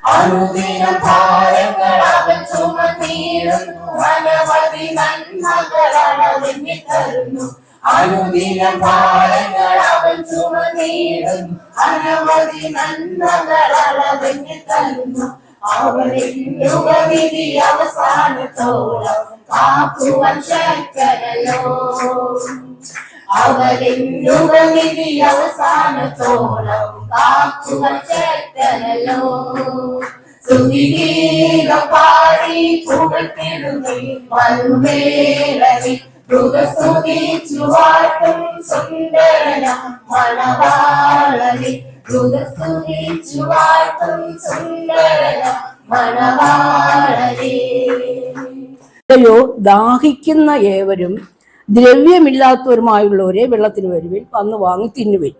അനുദിനം ഭാരങ്ങൾ അവൻ ചുമന്നിടുന്നു, അനവധി നന്മകൾ അളവിന് തരുന്നു. അനുദിനം ഭാരങ്ങൾ അവൻ ചുമന്നിടുന്നു, അനവധി നന്മകൾ അളവിന് തരുന്നു. അവരിൽ യുഗവിധി അവസാനത്തോളം കാക്കുവാൻ ശക്തനല്ലോ. അവരിൽ യുഗവിധി അവസാനത്തോളം കാക്കുവാൻ ശക്തനല്ലോ. സ്തുതിഗീതം പാടി പുകഴ്ത്തിടുന്നേ മരുമേളനി, സ്തുതിച്ചു വാഴ്ത്തും സുന്ദരന മണവാളനി. സ്തുതിച്ചു വാഴ്ത്തും സുന്ദരന മണവാളനി. ദാഹിക്കുന്ന ഏവരും ദ്രവ്യമില്ലാത്തവരുമായുള്ളവരെ വെള്ളത്തിന് വരുവിൽ, വന്ന് വാങ്ങി തിന്നുവിൻ.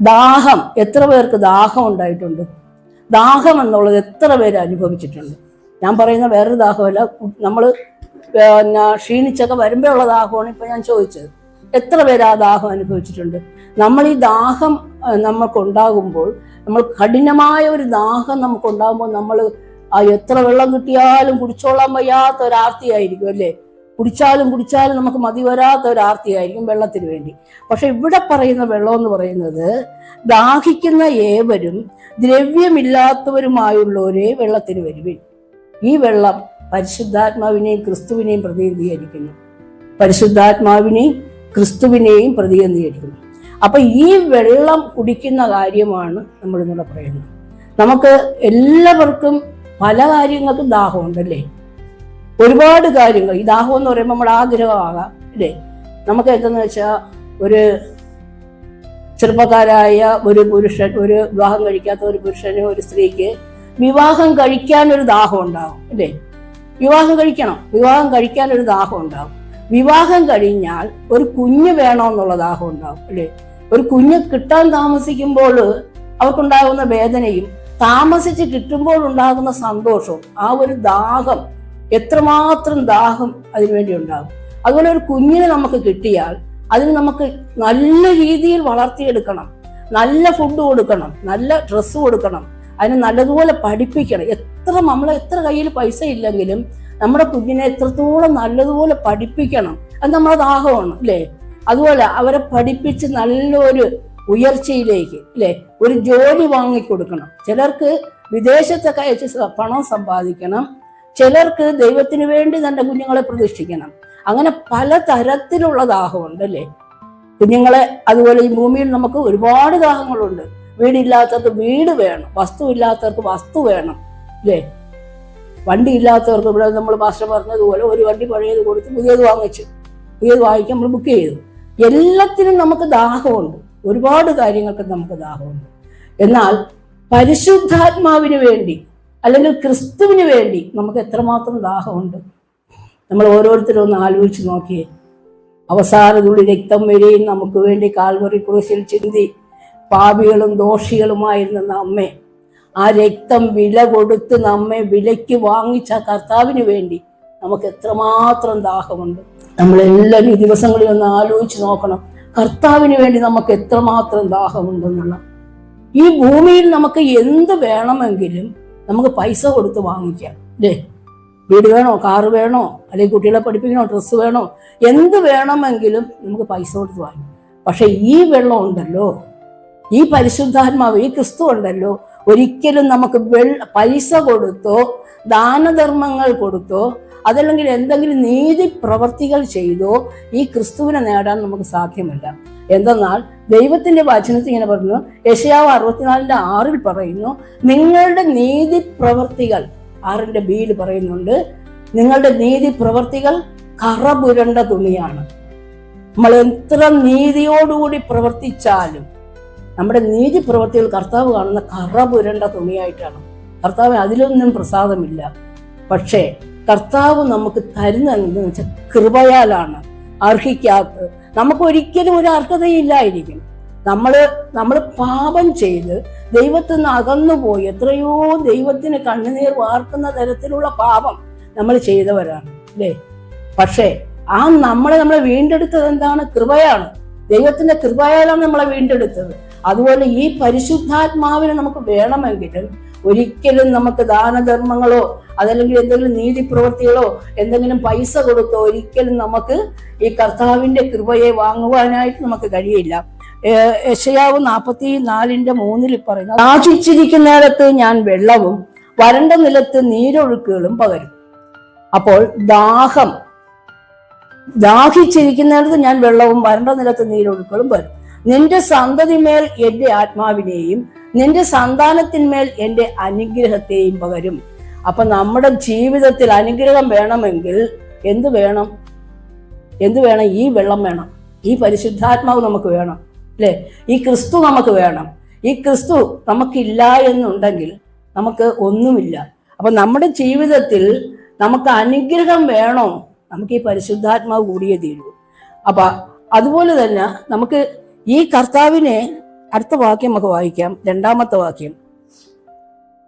ദാഹം, എത്ര പേർക്ക് ദാഹം ഉണ്ടായിട്ടുണ്ട്? ദാഹം എന്നുള്ളത് എത്ര പേര് അനുഭവിച്ചിട്ടുണ്ട്? ഞാൻ പറയുന്ന വേറൊരു ദാഹമല്ല, നമ്മൾ ക്ഷീണിച്ചൊക്കെ വരുമ്പോഴുള്ള ദാഹമാണ് ഇപ്പൊ ഞാൻ ചോദിച്ചത്. എത്ര പേര് ആ ദാഹം അനുഭവിച്ചിട്ടുണ്ട്? നമ്മൾ ഈ ദാഹം നമുക്കുണ്ടാകുമ്പോൾ, നമ്മൾ കഠിനമായ ഒരു ദാഹം നമുക്കുണ്ടാകുമ്പോൾ നമ്മൾ എത്ര വെള്ളം കിട്ടിയാലും കുടിച്ചോളാൻ വയ്യാത്ത ഒരാർത്തിയായിരിക്കും അല്ലേ? കുടിച്ചാലും നമുക്ക് മതി വരാത്ത ഒരാർത്തിയായിരിക്കും വെള്ളത്തിന് വേണ്ടി. പക്ഷെ ഇവിടെ പറയുന്ന വെള്ളം എന്ന് പറയുന്നത്, ദാഹിക്കുന്ന ഏവരും ദ്രവ്യമില്ലാത്തവരുമായുള്ളവരെ വെള്ളത്തിന് വരുവിൻ. ഈ വെള്ളം പരിശുദ്ധാത്മാവിനെയും ക്രിസ്തുവിനെയും പ്രതിനിധീകരിക്കുന്നു. പരിശുദ്ധാത്മാവിനെയും ക്രിസ്തുവിനെയും പ്രതിനിധീകരിക്കുന്നു. അപ്പൊ ഈ വെള്ളം കുടിക്കുന്ന കാര്യമാണ് നമ്മൾ ഇന്നലെ പറയുന്നത്. നമുക്ക് എല്ലാവർക്കും പല കാര്യങ്ങൾക്കും ദാഹമുണ്ടല്ലേ? ഒരുപാട് കാര്യങ്ങൾ. ഈ ദാഹം എന്ന് പറയുമ്പോൾ നമ്മുടെ ആഗ്രഹമാകാം അല്ലേ? നമുക്ക് എന്തെന്ന് വെച്ചാൽ, ഒരു ചെറുപ്പക്കാരായ ഒരു പുരുഷൻ, ഒരു വിവാഹം കഴിക്കാത്ത ഒരു പുരുഷന്, ഒരു സ്ത്രീക്ക് വിവാഹം കഴിക്കാൻ ഒരു ദാഹം ഉണ്ടാവും അല്ലേ? വിവാഹം കഴിക്കാൻ ഒരു ദാഹം ഉണ്ടാവും. വിവാഹം കഴിഞ്ഞാൽ ഒരു കുഞ്ഞ് വേണമെന്നുള്ള ദാഹം ഉണ്ടാവും അല്ലേ? ഒരു കുഞ്ഞ് കിട്ടാൻ താമസിക്കുമ്പോൾ അവർക്കുണ്ടാകുന്ന വേദനയും താമസിച്ച് കിട്ടുമ്പോൾ ഉണ്ടാകുന്ന സന്തോഷവും, ആ ഒരു ദാഹം, എത്രമാത്രം ദാഹം അതിനുവേണ്ടി ഉണ്ടാകും. അതുപോലെ ഒരു കുഞ്ഞിനെ നമുക്ക് കിട്ടിയാൽ അതിന് നമുക്ക് നല്ല രീതിയിൽ വളർത്തിയെടുക്കണം, നല്ല ഫുഡ് കൊടുക്കണം, നല്ല ഡ്രസ്സ് കൊടുക്കണം, അതിനെ നല്ലതുപോലെ പഠിപ്പിക്കണം. എത്ര കയ്യിൽ പൈസ ഇല്ലെങ്കിലും നമ്മുടെ കുഞ്ഞിനെ എത്രത്തോളം നല്ലതുപോലെ പഠിപ്പിക്കണം, അത് നമ്മുടെ ദാഹമാണ് അല്ലേ? അതുപോലെ അവരെ പഠിപ്പിച്ച് നല്ലൊരു ഉയർച്ചയിലേക്ക് അല്ലേ, ഒരു ജോലി വാങ്ങിക്കൊടുക്കണം. ചിലർക്ക് വിദേശത്തൊക്കെ അയച്ച് പണം സമ്പാദിക്കണം, ചിലർക്ക് ദൈവത്തിന് വേണ്ടി തന്റെ കുഞ്ഞുങ്ങളെ പ്രതിഷ്ഠിക്കണം. അങ്ങനെ പല തരത്തിലുള്ള ദാഹമുണ്ട് അല്ലേ കുഞ്ഞുങ്ങളെ? അതുപോലെ ഈ ഭൂമിയിൽ നമുക്ക് ഒരുപാട് ദാഹങ്ങളുണ്ട്. വീടില്ലാത്തവർക്ക് വീട് വേണം, വസ്തു ഇല്ലാത്തവർക്ക് വസ്തു വേണം അല്ലേ? വണ്ടി ഇല്ലാത്തവർക്ക്, ഇവിടെ നമ്മൾ പാസ്റ്റർ പറഞ്ഞതുപോലെ ഒരു വണ്ടി പഴയത് കൊടുത്ത് പുതിയത് വാങ്ങിക്കാൻ നമ്മൾ ബുക്ക് ചെയ്തു. എല്ലാത്തിനും നമുക്ക് ദാഹമുണ്ട്, ഒരുപാട് കാര്യങ്ങൾക്ക് നമുക്ക് ദാഹമുണ്ട്. എന്നാൽ പരിശുദ്ധാത്മാവിന് വേണ്ടി അല്ലെങ്കിൽ ക്രിസ്തുവിന് വേണ്ടി നമുക്ക് എത്രമാത്രം ദാഹമുണ്ട്? നമ്മൾ ഓരോരുത്തരും ഒന്ന് ആലോചിച്ച് നോക്കിയേ. അവസാന തുള്ളി രക്തം വരെയും നമുക്ക് വേണ്ടി കാൽവറി ക്രൂശിൽ ചിന്തി പാപികളും ദോഷികളുമായിരുന്ന നമ്മെ, ആ രക്തം വില കൊടുത്ത് നമ്മെ വിലയ്ക്ക് വാങ്ങിച്ച കർത്താവിന് വേണ്ടി നമുക്ക് എത്രമാത്രം ദാഹമുണ്ട്. നമ്മളെല്ലാവരും ഈ ദിവസങ്ങളിൽ ഒന്ന് ആലോചിച്ച് നോക്കണം, കർത്താവിന് വേണ്ടി നമുക്ക് എത്രമാത്രം ദാഹമുണ്ടെന്നുള്ള. ഈ ഭൂമിയിൽ നമുക്ക് എന്ത് വേണമെങ്കിലും നമുക്ക് പൈസ കൊടുത്ത് വാങ്ങിക്കാം അല്ലേ? വീട് വേണോ, കാറ് വേണോ, അല്ലെങ്കിൽ കുട്ടികളെ പഠിപ്പിക്കണോ, ഡ്രസ്സ് വേണോ, എന്ത് വേണമെങ്കിലും നമുക്ക് പൈസ കൊടുത്ത് വാങ്ങിക്കാം. പക്ഷെ ഈ വെള്ളം ഉണ്ടല്ലോ, ഈ പരിശുദ്ധാത്മാവ്, ഈ ക്രിസ്തു ഉണ്ടല്ലോ, ഒരിക്കലും നമുക്ക് പൈസ കൊടുത്തോ ദാനധർമ്മങ്ങൾ കൊടുത്തോ അതല്ലെങ്കിൽ എന്തെങ്കിലും നീതി പ്രവർത്തികൾ ചെയ്തോ ഈ ക്രിസ്തുവിനെ നേടാൻ നമുക്ക് സാധ്യമല്ല. എന്തെന്നാൽ ദൈവത്തിന്റെ വചനത്തിൽ ഇങ്ങനെ പറഞ്ഞു, യെശയ്യാവ് 64:6 പറയുന്നു, നിങ്ങളുടെ നീതി പ്രവർത്തികൾ, 6:B പറയുന്നുണ്ട്, നിങ്ങളുടെ നീതി പ്രവർത്തികൾ കറ പുരണ്ട തുണിയാണ്. നമ്മൾ എത്ര നീതിയോടുകൂടി പ്രവർത്തിച്ചാലും നമ്മുടെ നീതി പ്രവർത്തികൾ കർത്താവ് കാണുന്ന കറ പുരണ്ട തുണിയായിട്ടാണ്. കർത്താവ് അതിലൊന്നും പ്രസാദമില്ല. പക്ഷേ കർത്താവ് നമുക്ക് തരുന്നതെന്ന് വെച്ചാൽ കൃപയാലാണ്, അർഹിക്കാത്ത. നമുക്ക് ഒരിക്കലും ഒരു അർഹതയില്ലായിരിക്കും. നമ്മൾ പാപം ചെയ്ത് ദൈവത്തിൽ നിന്ന് അകന്നുപോയി എത്രയോ ദൈവത്തിന് കണ്ണുനീർ വാർക്കുന്ന തരത്തിലുള്ള പാപം നമ്മൾ ചെയ്തവരാണ് അല്ലേ? പക്ഷേ നമ്മളെ വീണ്ടെടുത്തത് എന്താണ്? കൃപയാണ്. ദൈവത്തിന്റെ കൃപയാലാണ് നമ്മളെ വീണ്ടെടുത്തത്. അതുപോലെ ഈ പരിശുദ്ധാത്മാവിനെ നമുക്ക് വേണമെങ്കിൽ ഒരിക്കലും നമുക്ക് ദാനധർമ്മങ്ങളോ അതല്ലെങ്കിൽ എന്തെങ്കിലും നീതിപ്രവൃത്തികളോ എന്തെങ്കിലും പൈസ കൊടുത്തോ ഒരിക്കലും നമുക്ക് ഈ കർത്താവിന്റെ കൃപയെ വാങ്ങുവാനായിട്ട് നമുക്ക് കഴിയില്ല. യെശയ്യാവ് 44:3 പറയുന്നു, ദാഹിച്ചിരിക്കുന്നിടത്ത് ഞാൻ വെള്ളവും വരണ്ട നിലത്ത് നീരൊഴുക്കുകളും പകരും. അപ്പോൾ ദാഹിച്ചിരിക്കുന്നിടത്ത് ഞാൻ വെള്ളവും വരണ്ട നിലത്ത് നീരൊഴുക്കുകളും പകരും. നിന്റെ സന്തതിമേൽ എന്റെ ആത്മാവിനെയും നിന്റെ സന്താനത്തിന്മേൽ എന്റെ അനുഗ്രഹത്തെയും പകരും. അപ്പൊ നമ്മുടെ ജീവിതത്തിൽ അനുഗ്രഹം വേണമെങ്കിൽ എന്ത് വേണം? ഈ വെള്ളം വേണം, ഈ പരിശുദ്ധാത്മാവ് നമുക്ക് വേണം, അല്ലെ? ഈ ക്രിസ്തു നമുക്ക് വേണം. ഈ ക്രിസ്തു നമുക്കില്ല എന്നുണ്ടെങ്കിൽ നമുക്ക് ഒന്നുമില്ല. അപ്പൊ നമ്മുടെ ജീവിതത്തിൽ നമുക്ക് അനുഗ്രഹം വേണോ? നമുക്ക് ഈ പരിശുദ്ധാത്മാവ് കൂടിയേ തീരൂ. അപ്പൊ അതുപോലെ തന്നെ നമുക്ക് ഈ കർത്താവിനെ, അടുത്ത വാക്യം നമുക്ക് വായിക്കാം, 2-ാമത്തെ വാക്യം.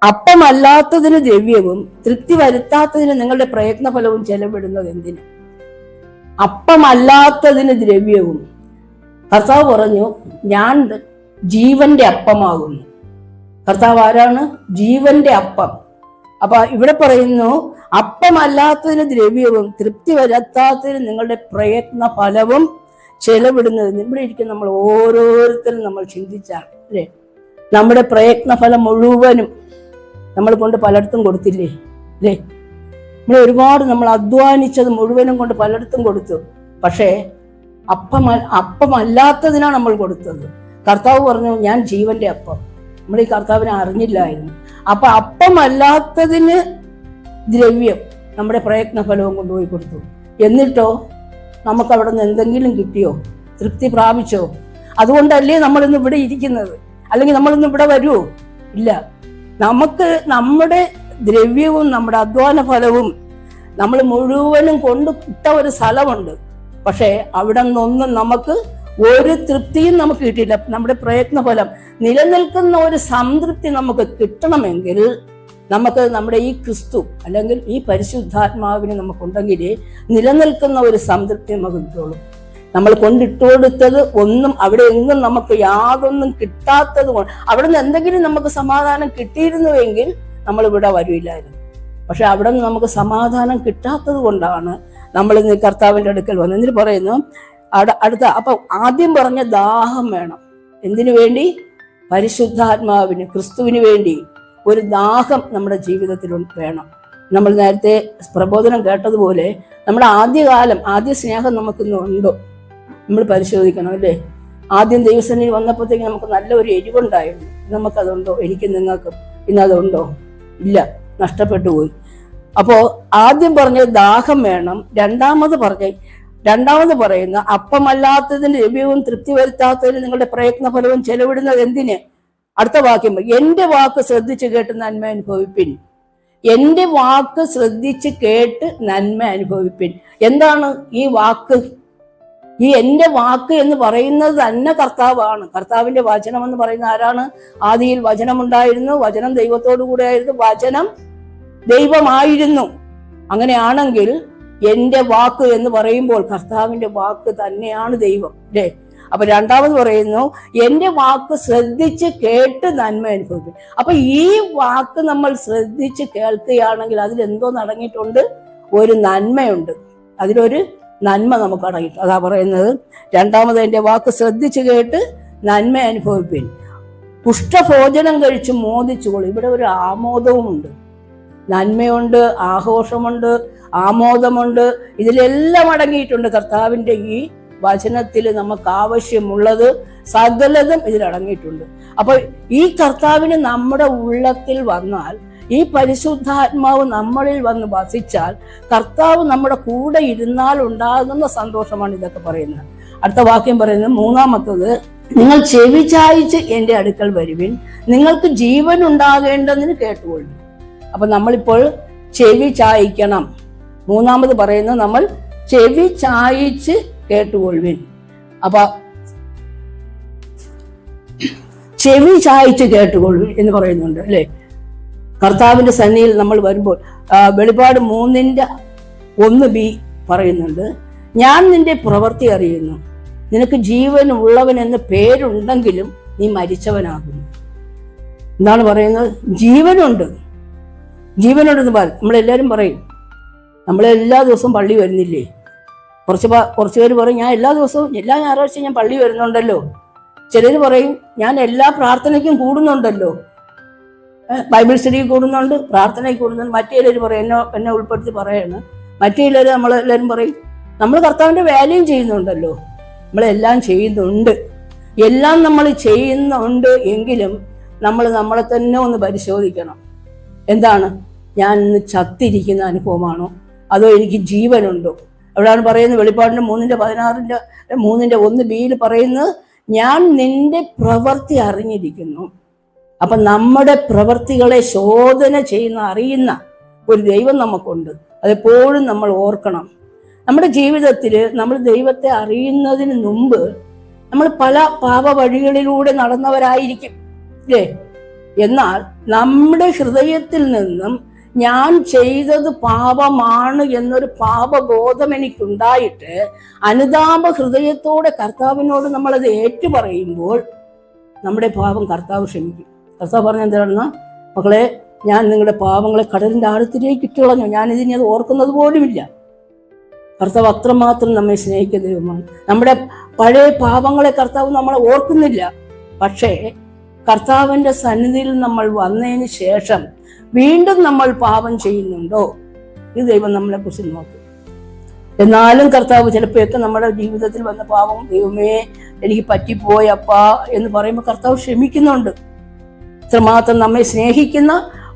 അപ്പമല്ലാത്തതിന് ദ്രവ്യവും തൃപ്തി വരുത്താത്തതിന് നിങ്ങളുടെ പ്രയത്നഫലവും ചെലവിടുന്നത് എന്തിന്? അപ്പമല്ലാത്തതിന് ദ്രവ്യവും. കർത്താവ് പറഞ്ഞു, ഞാൻ ജീവന്റെ അപ്പമാകുന്നു. കർത്താവ് ആരാണ്? ജീവന്റെ അപ്പം. അപ്പൊ ഇവിടെ പറയുന്നു, അപ്പമല്ലാത്തതിന് ദ്രവ്യവും തൃപ്തി വരുത്താത്തതിന് നിങ്ങളുടെ പ്രയത്ന ഫലവും ചെലവിടുന്നത്. ഇവിടെ ഇരിക്കും നമ്മൾ ഓരോരുത്തരും നമ്മൾ ചിന്തിച്ചാൽ, അല്ലേ? നമ്മുടെ പ്രയത്ന ഫലം മുഴുവനും നമ്മൾ കൊണ്ട് പലയിടത്തും കൊടുത്തില്ലേ, അല്ലേ? നമ്മൾ ഒരുപാട് നമ്മൾ അധ്വാനിച്ചത് മുഴുവനും കൊണ്ട് പലയിടത്തും കൊടുത്തു. പക്ഷേ അപ്പമല്ലാത്തതിനാണ് നമ്മൾ കൊടുത്തത്. കർത്താവ് പറഞ്ഞു, ഞാൻ ജീവന്റെ അപ്പം. നമ്മൾ ഈ കർത്താവിനെ അറിഞ്ഞില്ലായിരുന്നു. അപ്പൊ അപ്പമല്ലാത്തതിന് ദ്രവ്യം, നമ്മുടെ പ്രയത്ന ഫലവും കൊണ്ടുപോയി കൊടുത്തു. എന്നിട്ടോ നമുക്ക് അവിടെ നിന്ന് എന്തെങ്കിലും കിട്ടിയോ? തൃപ്തി പ്രാപിച്ചോ? അതുകൊണ്ടല്ലേ നമ്മളിന്ന് ഇവിടെ ഇരിക്കുന്നത്? അല്ലെങ്കിൽ നമ്മളിന്ന് ഇവിടെ വരുമോ? ഇല്ല. നമുക്ക് നമ്മുടെ ദ്രവ്യവും നമ്മുടെ അധ്വാന ഫലവും നമ്മൾ മുഴുവനും കൊണ്ട് ഇട്ട ഒരു സ്ഥലമുണ്ട്. പക്ഷെ അവിടെ നിന്നൊന്നും നമുക്ക് ഒരു തൃപ്തിയും നമുക്ക് കിട്ടിയില്ല. നമ്മുടെ പ്രയത്ന ഫലം നിലനിൽക്കുന്ന ഒരു സംതൃപ്തി നമുക്ക് കിട്ടണമെങ്കിൽ നമുക്ക് നമ്മുടെ ഈ ക്രിസ്തു അല്ലെങ്കിൽ ഈ പരിശുദ്ധാത്മാവിനെ നമുക്കുണ്ടെങ്കിൽ നിലനിൽക്കുന്ന ഒരു സംതൃപ്തി നമുക്ക് കിട്ടുള്ളൂ. നമ്മൾ കൊണ്ടിട്ട് കൊടുത്തത് ഒന്നും അവിടെ എങ്ങും നമുക്ക് യാതൊന്നും കിട്ടാത്തത് കൊണ്ട്, അവിടെ നിന്ന് എന്തെങ്കിലും നമുക്ക് സമാധാനം കിട്ടിയിരുന്നുവെങ്കിൽ നമ്മൾ ഇവിടെ വരില്ലായിരുന്നു. പക്ഷെ അവിടെ നിന്ന് നമുക്ക് സമാധാനം കിട്ടാത്തത് കൊണ്ടാണ് നമ്മൾ ഇന്ന് കർത്താവിൻ്റെ അടുക്കൽ വന്നത്. എന്നിട്ട് പറയുന്നു അടുത്ത, അപ്പൊ ആദ്യം പറഞ്ഞ ദാഹം വേണം. എന്തിനു വേണ്ടി? പരിശുദ്ധാത്മാവിന്, ക്രിസ്തുവിന് വേണ്ടി ഒരു ദാഹം നമ്മുടെ ജീവിതത്തിൽ വേണം. നമ്മൾ നേരത്തെ പ്രബോധനം കേട്ടതുപോലെ നമ്മുടെ ആദ്യ സ്നേഹം നമുക്കിന്നുണ്ടോ? നമ്മൾ പരിശോധിക്കണം, അല്ലേ? ആദ്യം ദൈവസന്നിധി വന്നപ്പോഴത്തേക്ക് നമുക്ക് നല്ല ഒരു എരിവുണ്ടായിരുന്നു. നമുക്കതുണ്ടോ? എനിക്കും നിങ്ങൾക്കും ഇന്നതുണ്ടോ? ഇല്ല, നഷ്ടപ്പെട്ടു പോയി. അപ്പോ ആദ്യം പറഞ്ഞ ദാഹം വേണം. രണ്ടാമത് പറയുന്ന അപ്പമല്ലാത്തതിന് ദ്രവ്യവും തൃപ്തി വരുത്താത്തതിന് നിങ്ങളുടെ പ്രയത്ന ഫലവും ചെലവിടുന്നത് എന്തിന്? അടുത്ത വാക്യം, എന്റെ വാക്ക് ശ്രദ്ധിച്ച് കേട്ട് നന്മ അനുഭവിപ്പിൻ. എന്റെ വാക്ക് ശ്രദ്ധിച്ച് കേട്ട് നന്മ അനുഭവിപ്പിൻ. എന്താണ് ഈ വാക്ക്? ഈ എന്റെ വാക്ക് എന്ന് പറയുന്നത് തന്നെ കർത്താവാണ്. കർത്താവിന്റെ വചനം എന്ന് പറയുന്ന ആരാണ്? ആദിയിൽ വചനമുണ്ടായിരുന്നു, വചനം ദൈവത്തോടു കൂടെ ആയിരുന്നു, വചനം ദൈവമായിരുന്നു. അങ്ങനെയാണെങ്കിൽ എന്റെ വാക്ക് എന്ന് പറയുമ്പോൾ കർത്താവിന്റെ വാക്ക് തന്നെയാണ് ദൈവം, അല്ലേ? അപ്പൊ രണ്ടാമത് പറയുന്നു, എന്റെ വാക്ക് ശ്രദ്ധിച്ച് കേട്ട് നന്മ അനുഭവിക്കും. അപ്പൊ ഈ വാക്ക് നമ്മൾ ശ്രദ്ധിച്ച് കേൾക്കുകയാണെങ്കിൽ അതിലെന്തോ അടങ്ങിയിട്ടുണ്ട്? ഒരു നന്മയുണ്ട്, അതിലൊരു നന്മ നമുക്ക് അടങ്ങിയിട്ട്. അതാ പറയുന്നത് രണ്ടാമത്, എന്റെ വാക്ക് ശ്രദ്ധിച്ച് കേട്ട് നന്മ അനുഭവിപ്പിൻ. പുഷ്ടഭോജനം കഴിച്ച് മോദിച്ചുകൊള്ളു. ഇവിടെ ഒരു ആമോദവുമുണ്ട്, നന്മയുണ്ട്, ആഘോഷമുണ്ട്, ആമോദമുണ്ട്. ഇതിലെല്ലാം അടങ്ങിയിട്ടുണ്ട്. കർത്താവിന്റെ ഈ വചനത്തിൽ നമുക്ക് ആവശ്യമുള്ളത് സകലതും ഇതിലടങ്ങിയിട്ടുണ്ട്. അപ്പൊ ഈ കർത്താവിന് നമ്മുടെ ഉള്ളത്തിൽ വന്നാൽ, ഈ പരിശുദ്ധാത്മാവ് നമ്മളിൽ വന്ന് വസിച്ചാൽ, കർത്താവ് നമ്മുടെ കൂടെ ഇരുന്നാൽ ഉണ്ടാകുന്ന സന്തോഷമാണ് ഇതൊക്കെ പറയുന്നത്. അടുത്ത വാക്യം പറയുന്നത്, മൂന്നാമത്തത്, നിങ്ങൾ ചെവി ചായിച്ച് എന്റെ അടുക്കൽ വരുവിൻ, നിങ്ങൾക്ക് ജീവൻ ഉണ്ടാകേണ്ടതിന് കേട്ടുകൊള്ളു. അപ്പൊ നമ്മളിപ്പോൾ ചെവി ചായിക്കണം. മൂന്നാമത് പറയുന്നത്, നമ്മൾ ചെവി ചായിച്ച് കേട്ടുകൊള്ളുവിൻ. അപ്പൊ ചെവി ചായിച്ച് കേട്ടുകൊള്ളുവിൻ എന്ന് പറയുന്നുണ്ട്, അല്ലെ? കർത്താവിന്റെ സന്നിധിയിൽ നമ്മൾ വരുമ്പോൾ വെളിപാട് 3:1b പറയുന്നുണ്ട്, ഞാൻ നിന്റെ പ്രവൃത്തി അറിയുന്നു, നിനക്ക് ജീവൻ ഉള്ളവൻ എന്ന് പേരുണ്ടെങ്കിലും നീ മരിച്ചവനാകുന്നു. എന്താണ് പറയുന്നത്? ജീവനുണ്ട്, ജീവനുണ്ടെന്ന് പറയും. നമ്മളെല്ലാവരും പറയും, നമ്മളെല്ലാ ദിവസവും പള്ളി വരുന്നില്ലേ? കുറച്ച് പേര് പറയും, ഞാൻ എല്ലാ ദിവസവും എല്ലാ ഞായറാഴ്ചയും ഞാൻ പള്ളി വരുന്നുണ്ടല്ലോ. ചിലർ പറയും, ഞാൻ എല്ലാ പ്രാർത്ഥനയ്ക്കും കൂടുന്നുണ്ടല്ലോ, ബൈബിൾ സ്റ്റഡിക്ക് കൂടുന്നുണ്ട്, പ്രാർത്ഥനയ്ക്ക് കൂടുന്നുണ്ട്. മറ്റേ ചിലർ പറയും, എന്നെ ഉൾപ്പെടുത്തി പറയാണ്, മറ്റേ ചിലർ നമ്മളെല്ലാവരും പറയും, നമ്മൾ കർത്താവിൻ്റെ വാല്യൂം ചെയ്യുന്നുണ്ടല്ലോ. നമ്മളെല്ലാം ചെയ്യുന്നുണ്ട്, എല്ലാം നമ്മൾ ചെയ്യുന്നുണ്ട്. എങ്കിലും നമ്മൾ നമ്മളെ തന്നെ ഒന്ന് പരിശോധിക്കണം. എന്താണ്, ഞാൻ ഇന്ന് ചത്തിരിക്കുന്ന അനുഭവമാണോ, അതോ എനിക്ക് ജീവനുണ്ടോ? അവിടെയാണ് പറയുന്നത്, വെളിപ്പാടിൻ്റെ 3:1 പറയുന്നത്, ഞാൻ നിന്റെ പ്രവൃത്തി അറിഞ്ഞിരിക്കുന്നു. അപ്പൊ നമ്മുടെ പ്രവൃത്തികളെ ശോധന ചെയ്യുന്ന, അറിയുന്ന ഒരു ദൈവം നമുക്കുണ്ട്. അതെപ്പോഴും നമ്മൾ ഓർക്കണം. നമ്മുടെ ജീവിതത്തിൽ നമ്മൾ ദൈവത്തെ അറിയുന്നതിന് മുമ്പ് നമ്മൾ പല പാപ വഴികളിലൂടെ നടന്നവരായിരിക്കും, അല്ലേ? എന്നാൽ നമ്മുടെ ഹൃദയത്തിൽ നിന്നും ഞാൻ ചെയ്തത് പാപമാണ് എന്നൊരു പാപബോധം എനിക്കുണ്ടായിട്ട് അനുതാപ ഹൃദയത്തോടെ കർത്താവിനോട് നമ്മളത് ഏറ്റുപറയുമ്പോൾ നമ്മുടെ പാപം കർത്താവ് ക്ഷമിക്കും. കർത്താവ് പറഞ്ഞ എന്താണെന്ന്, മക്കളെ, ഞാൻ നിങ്ങളുടെ പാപങ്ങളെ കടലിൻ്റെ ആഴത്തിലേക്ക് ഇട്ടുകളഞ്ഞു, ഞാനിതിനെ അത് ഓർക്കുന്നത് പോലുമില്ല. കർത്താവ് അത്രമാത്രം നമ്മെ സ്നേഹിക്കുന്ന ദൈവമാണ്. നമ്മുടെ പഴയ പാപങ്ങളെ കർത്താവ് നമ്മളെ ഓർക്കുന്നില്ല. പക്ഷേ കർത്താവിൻ്റെ സന്നിധിയിൽ നമ്മൾ വന്നതിന് ശേഷം വീണ്ടും നമ്മൾ പാപം ചെയ്യുന്നുണ്ടോ, ഇത് ദൈവം നമ്മളെ കുറിച്ച് നോക്കും. എന്നാലും കർത്താവ് ചിലപ്പോഴൊക്കെ നമ്മുടെ ജീവിതത്തിൽ വന്ന പാപം, ദൈവമേ എനിക്ക് പറ്റിപ്പോയപ്പാ എന്ന് പറയുമ്പോൾ കർത്താവ് ക്ഷമിക്കുന്നുണ്ട്. ഇത്രമാത്രം നമ്മെ സ്നേഹിക്കുന്ന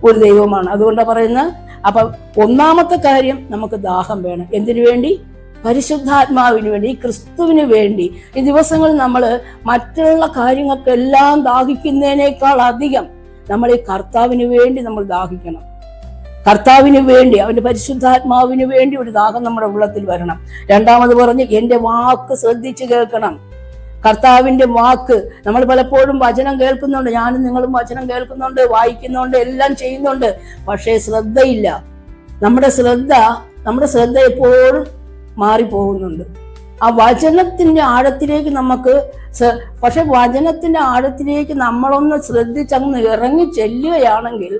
ഒരു ദൈവമാണ്. അതുകൊണ്ടാണ് പറയുന്നത്. അപ്പൊ ഒന്നാമത്തെ കാര്യം, നമുക്ക് ദാഹം വേണം. എന്തിനു വേണ്ടി? പരിശുദ്ധാത്മാവിന് വേണ്ടി, ക്രിസ്തുവിന് വേണ്ടി. ഈ ദിവസങ്ങളിൽ നമ്മൾ മറ്റുള്ള കാര്യങ്ങൾക്കെല്ലാം ദാഹിക്കുന്നതിനേക്കാൾ അധികം നമ്മൾ ഈ കർത്താവിന് വേണ്ടി നമ്മൾ ദാഹിക്കണം. കർത്താവിന് വേണ്ടി, അവന്റെ പരിശുദ്ധാത്മാവിന് വേണ്ടി ഒരു ദാഹം നമ്മുടെ ഉള്ളത്തിൽ വരണം. രണ്ടാമത് പറഞ്ഞ്, എന്റെ വാക്ക് ശ്രദ്ധിച്ച് കേൾക്കണം. കർത്താവിന്റെ വാക്ക്, നമ്മൾ പലപ്പോഴും വചനം കേൾക്കുന്നുണ്ട്, ഞാനും നിങ്ങളും വചനം കേൾക്കുന്നുണ്ട്, വായിക്കുന്നുണ്ട്, എല്ലാം ചെയ്യുന്നുണ്ട്, പക്ഷേ ശ്രദ്ധയില്ല. നമ്മുടെ ശ്രദ്ധ എപ്പോഴും മാറിപ്പോകുന്നുണ്ട്. ആ വചനത്തിന്റെ ആഴത്തിലേക്ക് പക്ഷെ വചനത്തിന്റെ ആഴത്തിലേക്ക് നമ്മളൊന്ന് ശ്രദ്ധിച്ചങ്ങ് ഇറങ്ങി ചെല്ലുകയാണെങ്കിൽ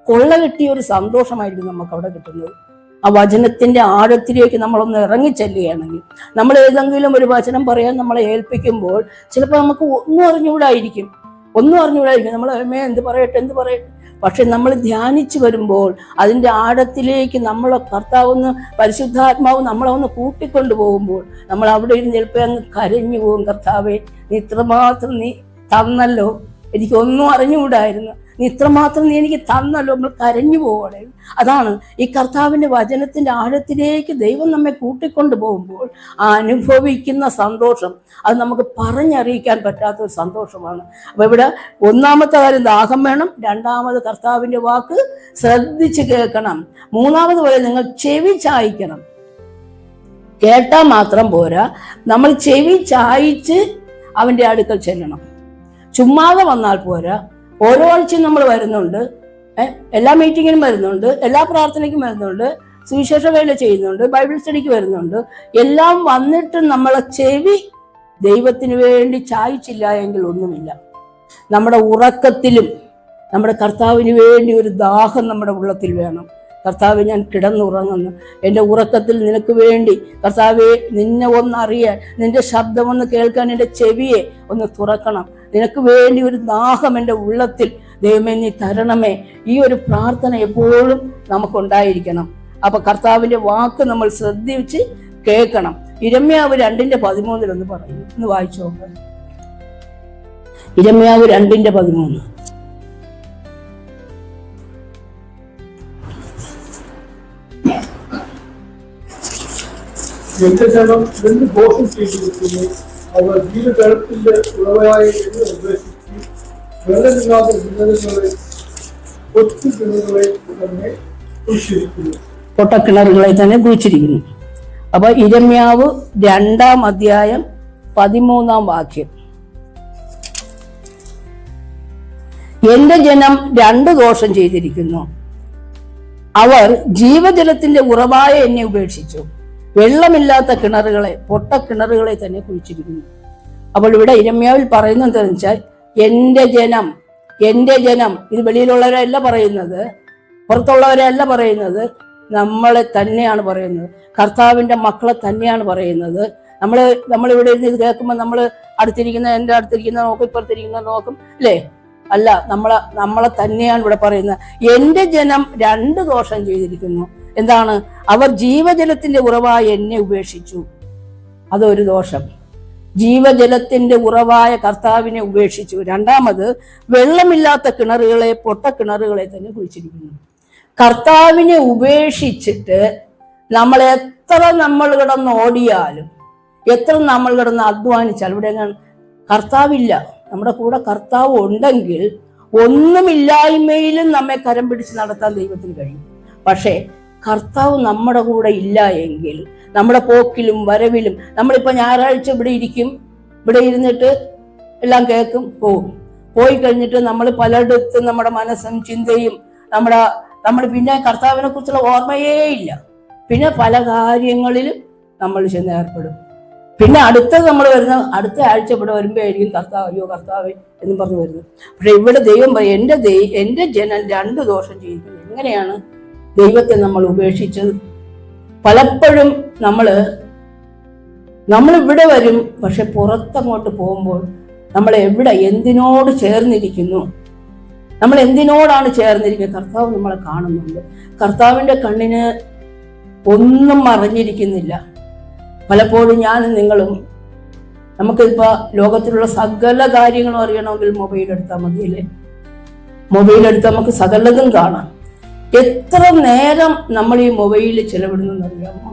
കൊള്ള കിട്ടിയ ഒരു സന്തോഷമായിരിക്കും നമുക്ക് അവിടെ കിട്ടുന്നത്. ആ വചനത്തിന്റെ ആഴത്തിലേക്ക് നമ്മളൊന്ന് ഇറങ്ങി ചെല്ലുകയാണെങ്കിൽ, നമ്മൾ ഏതെങ്കിലും ഒരു വചനം പറയാൻ നമ്മളെ ഏൽപ്പിക്കുമ്പോൾ ചിലപ്പോൾ നമുക്ക് ഒന്നും അറിഞ്ഞുകൂടായിരിക്കും. നമ്മൾ എന്ത് പറയട്ടെ. പക്ഷെ നമ്മൾ ധ്യാനിച്ചു വരുമ്പോൾ അതിൻ്റെ ആഴത്തിലേക്ക് നമ്മളെ കർത്താവൊന്ന്, പരിശുദ്ധാത്മാവ് നമ്മളെ ഒന്ന് കൂട്ടിക്കൊണ്ടു പോകുമ്പോൾ നമ്മൾ അവിടെ ഇരുന്ന് ചിലപ്പോൾ അങ്ങ് കരഞ്ഞു പോകും. കർത്താവേ, നീ ഇത്രമാത്രം നീ തന്നല്ലോ, എനിക്കൊന്നും അറിഞ്ഞുകൂടായിരുന്നു, നീ ഇത്രമാത്രം നീ എനിക്ക് തന്നല്ലോ, നമ്മൾ കരഞ്ഞു പോകണേ. അതാണ് ഈ കർത്താവിൻ്റെ വചനത്തിൻ്റെ ആഴത്തിലേക്ക് ദൈവം നമ്മെ കൂട്ടിക്കൊണ്ടു പോകുമ്പോൾ ആ അനുഭവിക്കുന്ന സന്തോഷം, അത് നമുക്ക് പറഞ്ഞറിയിക്കാൻ പറ്റാത്തൊരു സന്തോഷമാണ്. അപ്പൊ ഇവിടെ ഒന്നാമത്തെ കാര്യം ദാഹം വേണം. രണ്ടാമത് കർത്താവിൻ്റെ വാക്ക് ശ്രദ്ധിച്ച് കേൾക്കണം. മൂന്നാമത് പോലെ നിങ്ങൾ ചെവി ചായ്ക്കണം. കേട്ടാൽ മാത്രം പോരാ, നമ്മൾ ചെവി ചായ്ച്ച് അവൻ്റെ അടുക്കൽ ചെല്ലണം. ചുമ്മാതെ വന്നാൽ പോരാ. ഓരോ ആഴ്ചയും നമ്മൾ വരുന്നുണ്ട്, എല്ലാ മീറ്റിങ്ങിനും വരുന്നുണ്ട്, എല്ലാ പ്രാർത്ഥനയ്ക്കും വരുന്നുണ്ട്, സുവിശേഷ വേല ചെയ്യുന്നുണ്ട്, ബൈബിൾ സ്റ്റഡിക്ക് വരുന്നുണ്ട്. എല്ലാം വന്നിട്ട് നമ്മളെ ചെവി ദൈവത്തിന് വേണ്ടി ചായ്ച്ചില്ല എങ്കിൽ ഒന്നുമില്ല. നമ്മുടെ ഉറക്കത്തിലും നമ്മുടെ കർത്താവിന് വേണ്ടി ഒരു ദാഹം നമ്മുടെ ഉള്ളത്തിൽ വേണം. കർത്താവെ, ഞാൻ കിടന്നുറങ്ങുന്നു, എൻ്റെ ഉറക്കത്തിൽ നിനക്ക് വേണ്ടി കർത്താവെ, നിന്നെ ഒന്നറിയാൻ, നിന്റെ ശബ്ദം ഒന്ന് കേൾക്കാൻ എൻ്റെ ചെവിയെ ഒന്ന് തുറക്കണം. നിനക്ക് വേണ്ടി ഒരു ദാഹം എൻ്റെ ഉള്ളത്തിൽ ദൈവമേ നീ തരണമേ. ഈ ഒരു പ്രാർത്ഥന എപ്പോഴും നമുക്കുണ്ടായിരിക്കണം. അപ്പൊ കർത്താവിൻ്റെ വാക്ക് നമ്മൾ ശ്രദ്ധിച്ച് കേൾക്കണം. ഇരമ്യാവ് 2:13 ഒന്ന് പറയുന്നു, ഒന്ന് വായിച്ചു നോക്കാം. ഇരമ്യാവ് 2:13. എന്റെ ജനം എന്ത് ദോഷം ചെയ്തിരിക്കുന്നു, അവർ ജീവജലത്തിന്റെ ഉറവയായ എന്ന് നിർദ്ദേശിച്ച് വെള്ളമില്ലാത്ത കിണറുകളെ, കൊച്ചു കിണറുകളെ തന്നെ കുഴിച്ചിരിക്കുന്നു. പൊട്ടക്കിണറുകളെ തന്നെ കുഴിച്ചിരിക്കുന്നു. അപ്പൊ ഇരമ്യാവ് 2:13 എന്റെ ജനം 2 ദോഷം ചെയ്തിരിക്കുന്നു. അവർ ജീവജലത്തിന്റെ ഉറവായ എന്നെ ഉപേക്ഷിച്ചു, വെള്ളമില്ലാത്ത കിണറുകളെ, പൊട്ടക്കിണറുകളെ തന്നെ കുഴിച്ചിരിക്കുന്നു. അപ്പോൾ ഇവിടെ ഇരമ്യാവിൽ പറയുന്നത് എന്താണെന്ന് വെച്ചാൽ, എന്റെ ജനം, എൻ്റെ ജനം, ഇത് വെളിയിലുള്ളവരല്ല പറയുന്നത്, പുറത്തുള്ളവരല്ല പറയുന്നത്, നമ്മളെ തന്നെയാണ് പറയുന്നത്. കർത്താവിൻ്റെ മക്കളെ തന്നെയാണ് പറയുന്നത്. നമ്മളിവിടെ ഇരുന്ന് ഇത് കേൾക്കുമ്പോൾ നമ്മൾ എൻ്റെ അടുത്തിരിക്കുന്ന നോക്കും, ഇപ്പുറത്തിരിക്കുന്ന നോക്കും, അല്ലേ? അല്ല, നമ്മളെ തന്നെയാണ് ഇവിടെ പറയുന്നത്. എൻ്റെ ജനം 2 ദോഷം ചെയ്തിരിക്കുന്നു. എന്താണ്? അവർ ജീവജലത്തിന്റെ ഉറവായ എന്നെ ഉപേക്ഷിച്ചു. അതൊരു ദോഷം. ജീവജലത്തിന്റെ ഉറവായ കർത്താവിനെ ഉപേക്ഷിച്ചു. രണ്ടാമത്, വെള്ളമില്ലാത്ത കിണറുകളെ, പൊട്ട കിണറുകളെ തന്നെ കുഴിച്ചിരിക്കുന്നു. കർത്താവിനെ ഉപേക്ഷിച്ചിട്ട് നമ്മൾ കിടന്ന് ഓടിയാലും, എത്ര നമ്മൾ കിടന്ന് അധ്വാനിച്ചാലും, ഇവിടെ കർത്താവില്ല. നമ്മുടെ കൂടെ കർത്താവ് ഉണ്ടെങ്കിൽ ഒന്നുമില്ലായ്മയിലും നമ്മെ കരം പിടിച്ച് നടത്താൻ ദൈവത്തിന് കഴിയും. പക്ഷേ കർത്താവ് നമ്മുടെ കൂടെ ഇല്ല എങ്കിൽ നമ്മുടെ പോക്കിലും വരവിലും, നമ്മളിപ്പോ ഞായറാഴ്ച ഇവിടെ ഇരിക്കും, ഇവിടെ ഇരുന്നിട്ട് എല്ലാം കേൾക്കും, പോയി കഴിഞ്ഞിട്ട് നമ്മൾ പലയിടത്തും നമ്മുടെ മനസ്സും ചിന്തയും നമ്മൾ പിന്നെ കർത്താവിനെ കുറിച്ചുള്ള ഓർമ്മയേ ഇല്ല. പിന്നെ പല കാര്യങ്ങളിലും നമ്മൾ ചെന്ന് ഏർപ്പെടും. പിന്നെ നമ്മൾ അടുത്ത ആഴ്ച ഇവിടെ വരുമ്പോഴായിരിക്കും കർത്താവ് എന്നും പറഞ്ഞു വരുന്നത്. പക്ഷെ ഇവിടെ ദൈവം പറയും, എൻ്റെ ജനം 2 ദോഷം ചെയ്യിക്കുന്നു. എങ്ങനെയാണ് ദൈവത്തെ നമ്മൾ ഉപേക്ഷിച്ചത്? പലപ്പോഴും നമ്മളിവിടെ വരും, പക്ഷെ പുറത്തങ്ങോട്ട് പോകുമ്പോൾ നമ്മൾ എന്തിനോട് ചേർന്നിരിക്കുന്നു? നമ്മൾ എന്തിനോടാണ് ചേർന്നിരിക്കുന്നത്? കർത്താവ് നമ്മളെ കാണുന്നുണ്ട്. കർത്താവിൻ്റെ കണ്ണിന് ഒന്നും മറഞ്ഞിരിക്കുന്നില്ല. പലപ്പോഴും ഞാനും നിങ്ങളും, നമുക്കിപ്പോ ലോകത്തിലുള്ള സകല കാര്യങ്ങളും അറിയണമെങ്കിൽ മൊബൈൽ എടുത്താൽ മതിയല്ലേ? മൊബൈൽ എടുത്താൽ നമുക്ക് സകലതും കാണാം. എത്ര നേരം നമ്മൾ ഈ മൊബൈലിൽ ചെലവിടുന്നെന്ന് അറിയാമോ?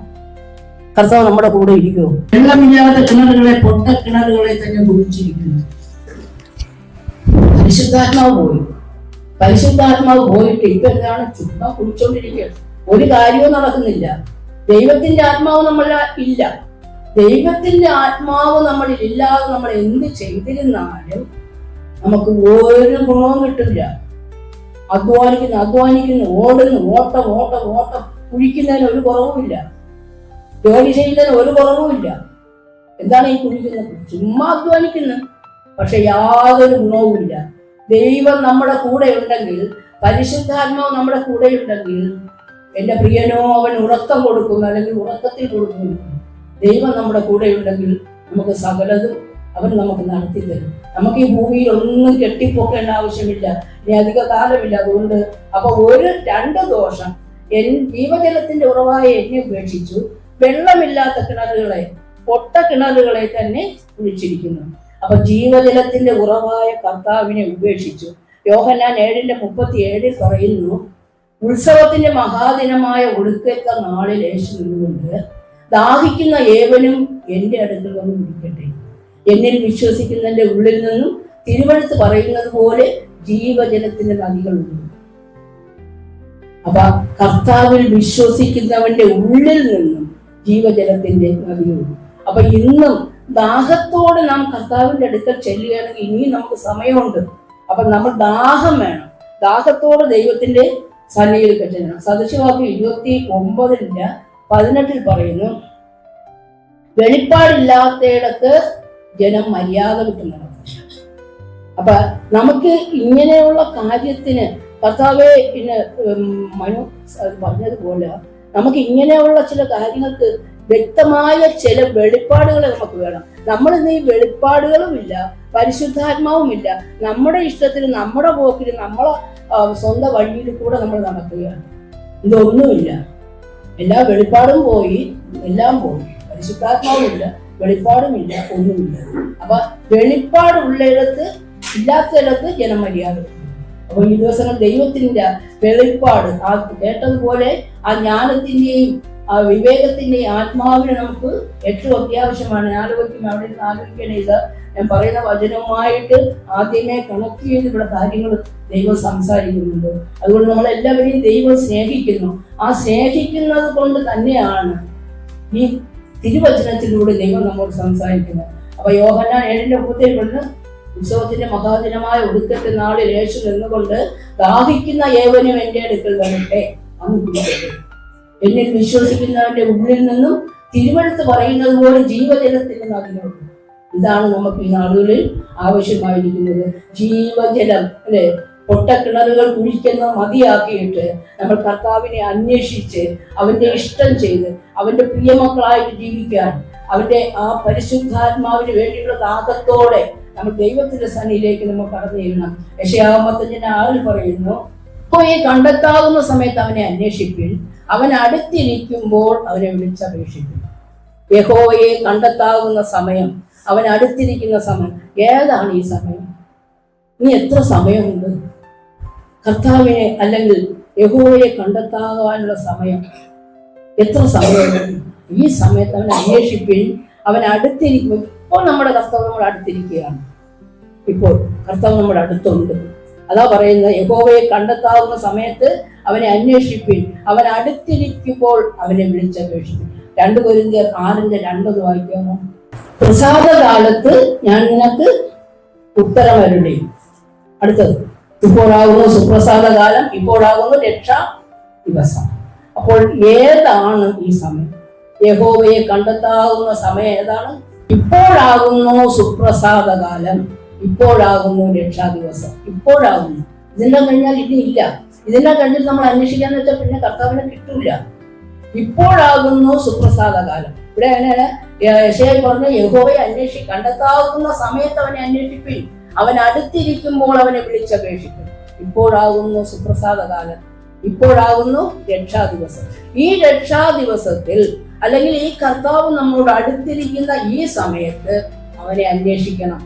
കർത്താവ് നമ്മുടെ കൂടെ ഇരിക്കുമോ? വെള്ളമില്ലാത്ത കിണറുകളെ, പൊട്ട കിണറുകളെ തന്നെ കുഴിച്ചിരിക്കുന്നു. പരിശുദ്ധാത്മാവ് പോയിട്ട് ഇപ്പൊ എന്താണ്? ചുമ്മാ കുഴിച്ചോണ്ടിരിക്കുക, ഒരു കാര്യവും നടക്കുന്നില്ല. ദൈവത്തിന്റെ ആത്മാവ് ഇല്ല. ദൈവത്തിന്റെ ആത്മാവ് നമ്മളിൽ ഇല്ലാതെ നമ്മൾ എന്ത് ചെയ്തിരുന്നാലും നമുക്ക് ഒരു ഗുണവും കിട്ടില്ല. അധ്വാനിക്കുന്നു, ഓട്ടം കുഴിക്കുന്നതിന് ഒരു കുറവുമില്ല, ജോലി ചെയ്യുന്നതിന് ഒരു കുറവുമില്ല. എന്താണ് ഈ കുഴിക്കുന്നത്? ചുമ്മാ അധ്വാനിക്കുന്നു, പക്ഷെ യാതൊരു ഗുണവുമില്ല. ദൈവം നമ്മുടെ കൂടെ ഉണ്ടെങ്കിൽ, പരിശുദ്ധാത്മാവ് നമ്മുടെ കൂടെ ഉണ്ടെങ്കിൽ, എന്റെ പ്രിയനോ അവൻ ഉറക്കം കൊടുക്കുന്നു, അല്ലെങ്കിൽ ഉറക്കത്തിൽ കൊടുക്കുന്നു. ദൈവം നമ്മുടെ കൂടെ ഉണ്ടെങ്കിൽ നമുക്ക് സകലതും അവൻ നമുക്ക് നടത്തി തരും. നമുക്ക് ഈ ഭൂമിയിൽ ഒന്നും കെട്ടിപ്പോക്കേണ്ട ആവശ്യമില്ല, ഇനി അധിക കാലമില്ല. അതുകൊണ്ട് അപ്പൊ 2 ദോഷം, ജീവജലത്തിന്റെ ഉറവായ എന്നെ ഉപേക്ഷിച്ചു, വെള്ളമില്ലാത്ത കിണറുകളെ, പൊട്ട കിണറുകളെ തന്നെ കുഴിച്ചിരിക്കുന്നു. അപ്പൊ ജീവജലത്തിന്റെ ഉറവായ കർത്താവിനെ ഉപേക്ഷിച്ചു. യോഹന്നാൻ 7:37 പറയുന്നു, ഉത്സവത്തിന്റെ മഹാദിനമായ ഒടുക്കത്ത നാളിൽ യേശു നിന്നുകൊണ്ട്, ദാഹിക്കുന്ന ഏവനും എന്റെ അടുക്കൽ വന്ന് കുടിക്കട്ടെ, എന്നിൽ വിശ്വസിക്കുന്നതിന്റെ ഉള്ളിൽ നിന്നും തിരുവഴുത്ത് പറയുന്നത് പോലെ ജീവജലത്തിന്റെ നദികളുണ്ട്. അപ്പൊ കർത്താവിൽ വിശ്വസിക്കുന്നവന്റെ ഉള്ളിൽ നിന്നും ജീവജലത്തിന്റെ നദികളുണ്ട്. അപ്പൊ ഇന്നും ദാഹത്തോടെ നാം കർത്താവിന്റെ അടുക്കൽ ചെല്ലുകയാണെങ്കിൽ ഇനിയും നമുക്ക് സമയമുണ്ട്. അപ്പൊ നമ്മൾ ദാഹം വേണം, ദാഹത്തോടെ ദൈവത്തിന്റെ സന്നിധിയിൽ ചെല്ലണം. സദൃശവാക്യം 29:18 പറയുന്നു, വെളിപ്പാടില്ലാത്തയിടത്ത് ജനം മര്യാദ വിട്ട് നടക്കും. അപ്പൊ നമുക്ക് ഇങ്ങനെയുള്ള കാര്യത്തിന് കർത്താവെ മനു പറഞ്ഞതുപോലെ നമുക്ക് ഇങ്ങനെയുള്ള ചില കാര്യങ്ങൾക്ക് വ്യക്തമായ ചില വെളിപ്പാടുകൾ നമുക്ക് വേണം. നമ്മളിന്ന് ഈ വെളിപ്പാടുകളുമില്ല, പരിശുദ്ധാത്മാവുമില്ല, നമ്മുടെ ഇഷ്ടത്തിന്, നമ്മുടെ പോക്കിന്, നമ്മളെ സ്വന്തം വഴിയിൽ കൂടെ നമ്മൾ നടക്കുകയാണ്. ഇതൊന്നുമില്ല, എല്ലാ വെളിപ്പാടും പോയി, എല്ലാം പോയി. പരിശുദ്ധാത്മാവുമില്ല, വെളിപ്പാടുമില്ല, ഒന്നുമില്ല. അപ്പൊ വെളിപ്പാടുള്ളിടത്ത് ഇല്ലാത്തിടത്ത് ജനമര്യാദ. അപ്പൊ ഈ ദിവസങ്ങൾ ദൈവത്തിന്റെ വെളിപ്പാട് കേട്ടതുപോലെ ആ ജ്ഞാനത്തിന്റെയും ആ വിവേകത്തിന്റെയും ആത്മാവിനെ നമുക്ക് ഏറ്റവും അത്യാവശ്യമാണ്. ആലോചിക്കണേ, ഇത് ഞാൻ പറയുന്ന വചനവുമായിട്ട് ആദ്യമേ കണക്ട് ചെയ്ത് ഇവിടെ കാര്യങ്ങൾ ദൈവം സംസാരിക്കുന്നുണ്ട്. അതുകൊണ്ട് നമ്മളെല്ലാവരെയും ദൈവം സ്നേഹിക്കുന്നു. ആ സ്നേഹിക്കുന്നത് കൊണ്ട് തന്നെയാണ് ഈ തിരുവചനത്തിലൂടെ ദൈവം നമ്മോട് സംസാരിക്കുന്നത്. അപ്പൊ യോഹന്നാൻ 7:37 ഉത്സവത്തിന്റെ മഹാദിനമായ ഒടുക്കത്തെ നാളിൽ യേശു നിന്നുകൊണ്ട്, ദാഹിക്കുന്ന ഏവനും എന്റെ അടുക്കൽ വരട്ടെ, അന്ന് കുടിക്കട്ടെ, എന്നിൽ വിശ്വസിക്കുന്നവന്റെ ഉള്ളിൽ നിന്നും തിരുവഴുത്ത് പറയുന്നത് പോലെ ജീവജലത്തിന്റെ നദികളുണ്ട്. ഇതാണ് നമുക്ക് ഈ നാളുകളിൽ ആവശ്യമായിരിക്കുന്നത്. ജീവജലം അല്ലെ, പൊട്ടക്കിണറുകൾ കുഴിക്കുന്നത് മതിയാക്കിയിട്ട് നമ്മൾ കർത്താവിനെ അന്വേഷിച്ച് അവന്റെ ഇഷ്ടം ചെയ്ത് അവന്റെ പ്രിയമക്കളായിട്ട് ജീവിക്കാൻ, അവന്റെ ആ പരിശുദ്ധാത്മാവിന് വേണ്ടിയുള്ള ദാഹത്തോടെ നമ്മൾ ദൈവത്തിന്റെ സന്നിധിയിലേക്ക് നമ്മൾ കടന്നു ചെല്ലണം. യെശയ്യാവ് 55:6 പറയുന്നു, യഹോവയെ കണ്ടെത്താവുന്ന സമയത്ത് അവനെ അന്വേഷിപ്പിൻ, അവൻ അടുത്തിരിക്കുമ്പോൾ അവനെ വിളിച്ചപേക്ഷിക്കും. യഹോവയെ കണ്ടെത്താവുന്ന സമയം, അവൻ അടുത്തിരിക്കുന്ന സമയം. ഏതാണ് ഈ സമയം? ഇനി എത്ര സമയമുണ്ട് കർത്താവിനെ അല്ലെങ്കിൽ യഹോവയെ കണ്ടെത്താകാനുള്ള സമയം? എത്ര സമയമുണ്ട്? ഈ സമയത്ത് അവൻ അന്വേഷിപ്പിൻ, അവൻ അടുത്തിരിക്കും. ഇപ്പോൾ നമ്മുടെ കർത്താവ് നമ്മുടെ അടുത്തിരിക്കുകയാണ്. ഇപ്പോൾ കർത്താവ് നമ്മുടെ അടുത്തുണ്ട്. അതാ പറയുന്നത്, യഹോവയെ കണ്ടെത്താവുന്ന സമയത്ത് അവനെ അന്വേഷിപ്പിൻ, അവൻ അടുത്തിരിക്കുമ്പോൾ അവനെ വിളിച്ചപേക്ഷിക്കും. 2 കൊരിന്ത്യർ 6:2 വായിക്കാമോ? പ്രസാദകാലത്ത് ഞാൻ നിനക്ക് ഉത്തരമരുളി. അടുത്തത്, ഇപ്പോഴാകുന്നു സുപ്രസാദകാലം, ഇപ്പോഴാകുന്നു രക്ഷാ ദിവസം. അപ്പോൾ ഏതാണ് ഈ സമയം? യഹോവയെ കണ്ടെത്താവുന്ന സമയം ഏതാണ്? ഇപ്പോഴാകുന്നു സുപ്രസാദകാലം, ഇപ്പോഴാകുന്നു രക്ഷാ ദിവസം. ഇപ്പോഴാകുന്നു. ഇതെല്ലാം കഴിഞ്ഞാൽ ഇനി ഇല്ല. ഇതെല്ലാം കഴിഞ്ഞിട്ട് നമ്മൾ അന്വേഷിക്കാന്ന് വെച്ചാൽ പിന്നെ കർത്താവിനെ കിട്ടൂല. ഇപ്പോഴാകുന്നു സുപ്രസാദകാലം. ഇവിടെ അങ്ങനെയാണ് യെശയ്യാവ് പറഞ്ഞ, യഹോവയെ കണ്ടെത്താവുന്ന സമയത്ത് അവനെ അന്വേഷിപ്പിൻ, അവൻ അടുത്തിരിക്കുമ്പോൾ അവനെ വിളിച്ചപേക്ഷിക്കും. ഇപ്പോഴാകുന്നു സുപ്രസാദകാലം, ഇപ്പോഴാകുന്നു രക്ഷാ ദിവസം. ഈ രക്ഷാ ദിവസത്തിൽ അല്ലെങ്കിൽ ഈ കർത്താവ് നമ്മളോട് അടുത്തിരിക്കുന്ന ഈ സമയത്ത് അവനെ അന്വേഷിക്കണം.